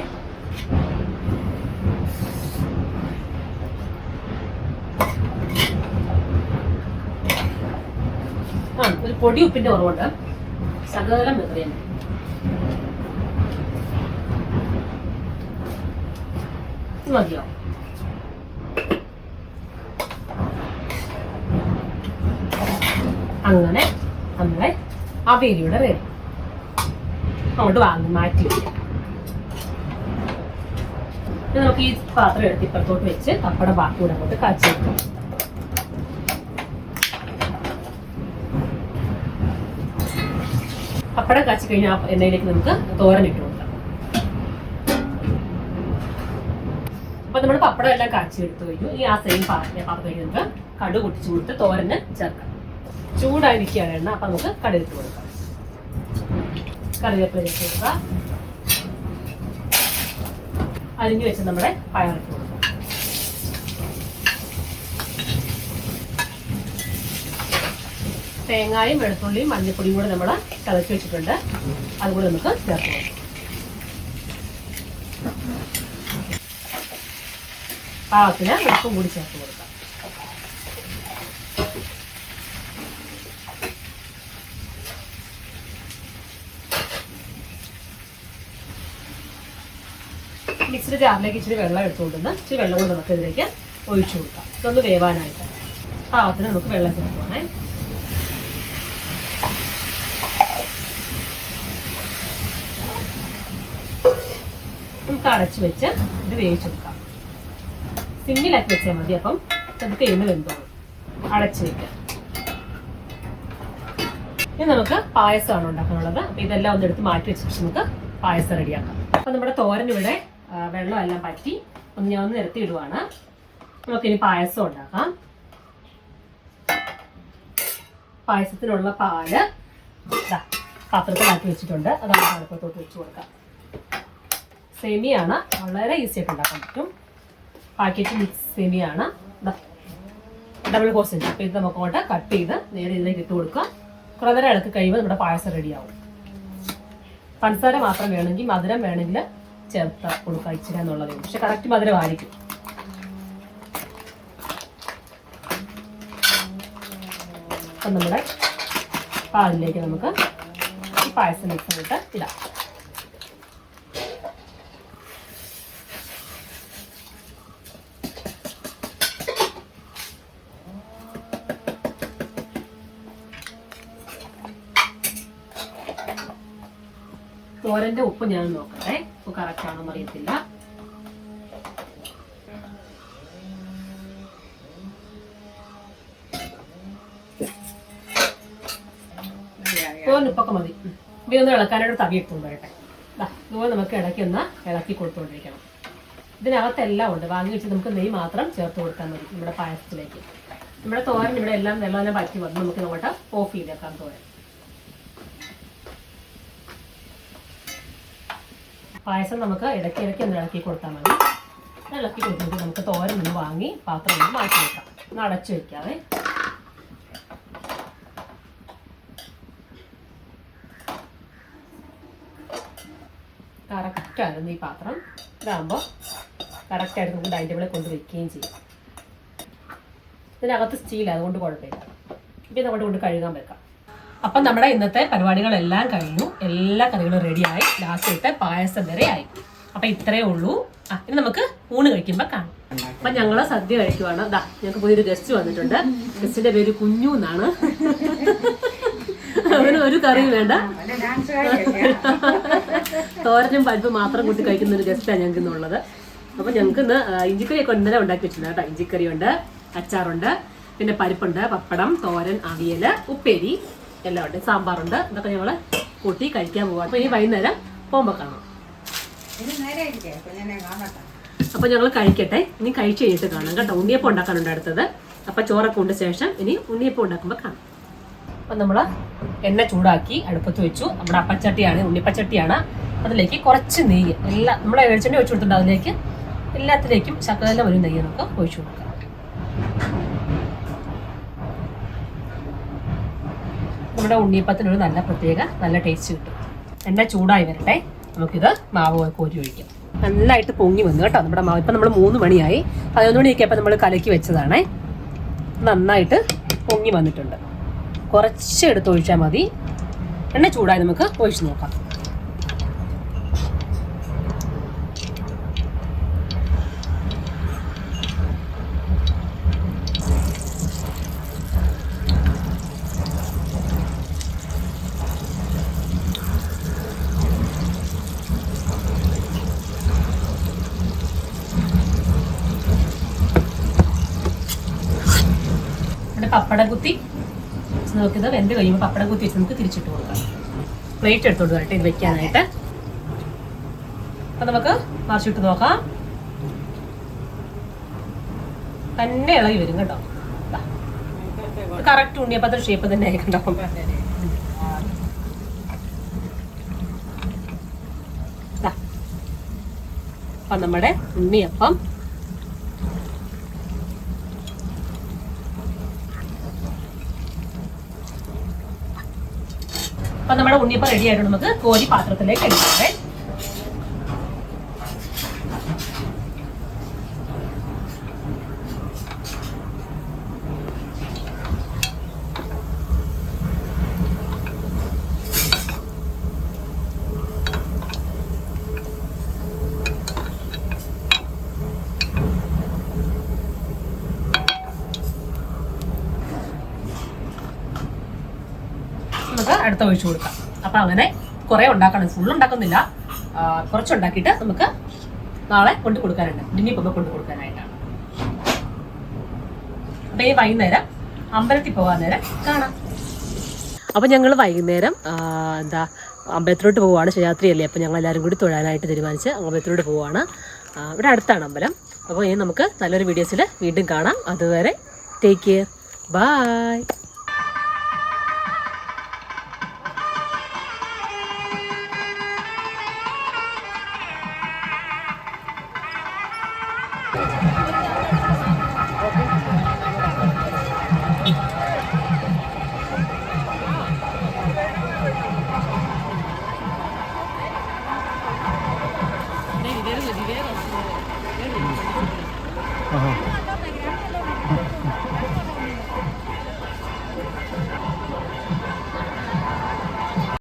ഒരു പൊടി ഉപ്പിന്റെ കുറവുണ്ട്. ശകലം വെറുതെയാണ്. മതിയോ? അങ്ങനെ നമ്മളെ അവിയലിയുടെ റെഡി. അങ്ങോട്ട് മാറ്റി വയ്ക്കാം. നമുക്ക് ഈ പാത്രം എടുത്ത് ഇപ്പുറത്തോട്ട് വെച്ച് പപ്പടം ബാക്കി കൂടെ അങ്ങോട്ട് കാച്ചി വെക്കാം. പപ്പടം കാച്ചി കഴിഞ്ഞാൽ എണ്ണയിലേക്ക് നമുക്ക് തോരൻ ഇട്ട് കൊടുക്കാം. അപ്പൊ നമ്മൾ പപ്പടം എല്ലാം കാച്ചി എടുത്തു കഴിഞ്ഞു. ഈ ആ സെയിം പാത്രത്തിലേക്ക് നമുക്ക് കടുക് പൊട്ടിച്ചു കൊടുത്ത് തോരന് ചേർക്കാം. ചൂടായിരിക്കുകയാണ് എണ്ണ. അപ്പൊ നമുക്ക് കടുക് ഇട്ട് കൊടുക്കാം. കറിവേപ്പില ഇട്ട് കൊടുക്കാം. അരിഞ്ഞു വെച്ച് നമ്മുടെ പയറിട്ട് കൊടുക്കാം. തേങ്ങായും വെളുത്തുള്ളിയും മഞ്ഞപ്പൊടിയും കൂടെ നമ്മൾ ചതച്ച് വെച്ചിട്ടുണ്ട്. അതുകൂടെ നമുക്ക് ചേർത്ത് കൊടുക്കാം. പാകത്തിന് ഉപ്പും കൂടി ചേർത്ത് കൊടുക്കാം. മിക്സിയുടെ ജാറിലേക്ക് ഇച്ചിരി വെള്ളം എടുത്തുകൊണ്ടുവന്ന് ഇച്ചിരി വെള്ളം കൊണ്ട് നമുക്ക് ഇതിലേക്ക് ഒഴിച്ചു കൊടുക്കാം. ഇതൊന്ന് വേവാനായിട്ട് പാകത്തിന് നമുക്ക് വെള്ളം ചേർത്ത് പോകണേ. നമുക്ക് അടച്ചു വെച്ച് ഇത് വേവിച്ചെടുക്കാം. സിമ്മിലാക്കി വെച്ചാൽ മതി. അപ്പം നമുക്ക് എണ്ണ വെന്തോളും. അടച്ചു വെക്കാം. ഇനി നമുക്ക് പായസമാണ് ഉണ്ടാക്കാനുള്ളത്. അപ്പൊ ഇതെല്ലാം ഒന്ന് എടുത്ത് മാറ്റി വെച്ച ശേഷം നമുക്ക് പായസം റെഡിയാക്കാം. അപ്പൊ നമ്മുടെ തോരൻ ഇവിടെ വെള്ളം എല്ലാം പറ്റി ഞാൻ ഒന്ന് നിരത്തി ഇടുവാണ്. നമുക്കിനി പായസം ഉണ്ടാക്കാം. പായസത്തിനുള്ള പാല് പാത്രത്തിലാക്കി വെച്ചിട്ടുണ്ട്. അതാണ് അടുപ്പത്തോട്ട് വെച്ച് കൊടുക്കാം. സേമിയാണ്, വളരെ ഈസി ആയിട്ട് ഉണ്ടാക്കാൻ പറ്റും. പാക്കറ്റ് മിക്സ് സേമിയാണ്. ഡബിൾ കോഴ്സ് ഉണ്ട്. അപ്പോൾ ഇത് നമുക്ക് അങ്ങോട്ട് കട്ട് ചെയ്ത് നേരെ ഇതിലേക്ക് ഇട്ട് കൊടുക്കുക. കുറേ നേരം ഇളക്കി കഴിയുമ്പോൾ നമ്മുടെ പായസം റെഡിയാവും. പഞ്ചസാര മാത്രം വേണമെങ്കിൽ, മധുരം വേണമെങ്കിൽ ചേർത്ത് കൊടുക്കുക ഇച്ചിരി എന്നുള്ളതേ ഉള്ളൂ. പക്ഷെ കറക്റ്റ് മധുരം ആയിരിക്കും. അപ്പം നമ്മുടെ പാലിലേക്ക് നമുക്ക് ഈ പായസം മിക്സ് അങ്ങോട്ട് ഇടാം. തോരന്റെ ഉപ്പ് ഞാൻ നോക്കട്ടെ. ഉപ്പ് കറക്റ്റ് ആണോ അറിയത്തില്ല. തോരൻ ഉപ്പൊക്കെ മതി. ഇതൊന്ന് ഇളക്കാനായിട്ട് തവി എടുത്തുകൊണ്ട് വരട്ടെ. ഇതുപോലെ നമുക്ക് ഇളക്കി കൊടുത്തുകൊണ്ടിരിക്കണം. ഇതിനകത്തെല്ലാം ഉണ്ട്. വാങ്ങി വെച്ച് നമുക്ക് നെയ്യ് മാത്രം ചേർത്ത് കൊടുക്കാൻ മതി നമ്മുടെ പായസത്തിലേക്ക്. നമ്മുടെ തോരൻ ഇവിടെ എല്ലാം വെള്ളം പറ്റി വന്ന് നമുക്ക് ഇങ്ങോട്ട് ഓഫ് ചെയ്തേക്കാം തോരൻ. പായസം നമുക്ക് ഇടയ്ക്ക് ഒന്ന് ഇളക്കി കൊടുത്താൽ മതി. ഇളക്കി കൊടുത്തിട്ട് നമുക്ക് തോരൻ ഒന്ന് വാങ്ങി പാത്രം ഒന്ന് മാറ്റി വെക്കാം. ഒന്ന് അടച്ചു വെക്കാതെ. കറക്റ്റായിരുന്നു ഈ പാത്രം. ഇതാകുമ്പോൾ കറക്റ്റായിട്ട് നമുക്ക് ഡൈനിങ് ടേബിളിൽ കൊണ്ട് വെക്കുകയും ചെയ്യും. ഇതിനകത്ത് സ്റ്റീൽ, അതുകൊണ്ട് കുഴപ്പമില്ല. ഇപ്പം അങ്ങോട്ട് കൊണ്ട് കഴുകാൻ വെക്കാം. അപ്പം നമ്മുടെ ഇന്നത്തെ പരിപാടികളെല്ലാം കഴിഞ്ഞു. എല്ലാ കറികളും റെഡിയായി. ലാസ്റ്റത്തെ പായസം വരെ ആയി. അപ്പം ഇത്രയേ ഉള്ളൂ. ഇനി നമുക്ക് ഊണ് കഴിക്കുമ്പോൾ കാണാം. അപ്പം ഞങ്ങൾ സദ്യ കഴിക്കുവാണ്. ഞങ്ങൾക്ക് പുതിയൊരു ഗസ്റ്റ് വന്നിട്ടുണ്ട്. ഗസ്റ്റിന്റെ പേര് കുഞ്ഞു എന്നാണ്. അവന് ഒരു കറിയും വേണ്ട, തോരനും പരിപ്പും മാത്രം കൂട്ടി കഴിക്കുന്ന ഒരു ഗസ്റ്റാണ് ഞങ്ങൾക്ക് ഇന്നുള്ളത്. അപ്പം ഞങ്ങൾക്ക് ഇന്ന് ഇഞ്ചിക്കറിയൊക്കെ ഇന്നലെ ഉണ്ടാക്കി വെച്ചിട്ടുണ്ട് കേട്ടോ. ഇഞ്ചിക്കറിയുണ്ട്, അച്ചാറുണ്ട്, പിന്നെ പരിപ്പുണ്ട്, പപ്പടം, തോരൻ, അവിയൽ, ഉപ്പേരി എല്ലാം ഉണ്ട്, സാമ്പാറുണ്ട്. ഇതൊക്കെ ഞങ്ങൾ കൂട്ടി കഴിക്കാൻ പോകാം. അപ്പോൾ ഇനി വൈകുന്നേരം പോകുമ്പോൾ കാണാം. അപ്പോൾ ഞങ്ങൾ കഴിക്കട്ടെ. ഇനി കഴിച്ച് കഴിഞ്ഞിട്ട് കാണാം കേട്ടോ. ഉണ്ണിയപ്പം ഉണ്ടാക്കാനുണ്ട് അടുത്തത്. അപ്പം ചോറൊക്കെ കൊണ്ട് ശേഷം ഇനി ഉണ്ണിയപ്പം ഉണ്ടാക്കുമ്പോൾ കാണാം. അപ്പം നമ്മൾ എണ്ണ ചൂടാക്കി അടുപ്പത്ത് വെച്ചു. നമ്മുടെ അപ്പച്ചട്ടിയാണ്, ഉണ്ണിപ്പച്ചട്ടിയാണ്. അതിലേക്ക് കുറച്ച് നെയ്യ്, എല്ലാം നമ്മൾ വെളിച്ചെണ്ണ ഒഴിച്ചു കൊടുത്തിട്ടുണ്ട്. അതിലേക്ക് എല്ലാത്തിലേക്കും ശകലം ഒരു നെയ്യ് നമുക്ക് ഒഴിച്ചു കൊടുക്കാം. നമ്മുടെ ഉണ്ണിയപ്പത്തിനൊരു നല്ല ടേസ്റ്റ് കിട്ടും. എണ്ണ ചൂടായി വരട്ടെ. നമുക്കിത് മാവ് കോരി ഒഴിക്കാം. നല്ലതായിട്ട് പൊങ്ങി വന്നു കേട്ടോ നമ്മുടെ മാവ്. ഇപ്പം നമ്മൾ 3 മണിയായി. 11 മണിയൊക്കെ അപ്പം നമ്മൾ കലക്കി വെച്ചതാണേ. നന്നായിട്ട് പൊങ്ങി വന്നിട്ടുണ്ട്. കുറച്ച് എടുത്ത് ഒഴിച്ചാൽ മതി. എണ്ണ ചൂടായി നമുക്ക് ഒഴിച്ച് നോക്കാം. പപ്പടം കുത്തി നമുക്കിത് വെന്ത് കഴിയുമ്പോൾ പപ്പടം കുത്തി വെച്ച് നമുക്ക് തിരിച്ചിട്ട് കൊടുക്കാം. പ്ലേറ്റ് എടുത്തോണ്ട് വരട്ടെ ഇത് വെക്കാനായിട്ട്. അപ്പം നമുക്ക് മറിച്ചിട്ട് നോക്കാം. തന്നെ ഇളകി വരും കേട്ടോ. കറക്റ്റ് ഉണ്ണിയപ്പത്തിന് ഷേപ്പ് തന്നെ ആയിട്ടുണ്ടാവും. അപ്പം നമ്മുടെ ഉണ്ണിയപ്പം അപ്പം നമ്മുടെ ഉണ്ണിയപ്പം റെഡി ആയിട്ട് നമുക്ക് കോരി പാത്രത്തിലേക്ക് എടുക്കാതെ. നമുക്ക് അടുത്ത ഒഴിച്ചു കൊടുക്കാം. അപ്പം അങ്ങനെ കുറേ ഉണ്ടാക്കണം, ഫുൾ ഉണ്ടാക്കുന്നില്ല, കുറച്ചുണ്ടാക്കിയിട്ട് നമുക്ക് നാളെ കൊണ്ട് കൊടുക്കാനുണ്ട്. ഉണ്ണിയപ്പം കൊണ്ട് കൊടുക്കാനായിട്ടാണ്. അപ്പം ഈ വൈകുന്നേരം അമ്പലത്തിൽ പോകാൻ നേരം കാണാം. അപ്പം ഞങ്ങൾ വൈകുന്നേരം അമ്പലത്തിലോട്ട് പോവുകയാണ്. ശിവരാത്രിയല്ലേ, അപ്പം ഞങ്ങൾ എല്ലാവരും കൂടി തൊഴാനായിട്ട് തീരുമാനിച്ച് അമ്പലത്തിലോട്ട് പോവുകയാണ്. ഇവിടെ അടുത്താണ് അമ്പലം. അപ്പോൾ ഇനി നമുക്ക് നല്ലൊരു വീഡിയോസിൽ വീണ്ടും കാണാം. അതുവരെ ടേക്ക് കെയർ, ബൈ. Aha.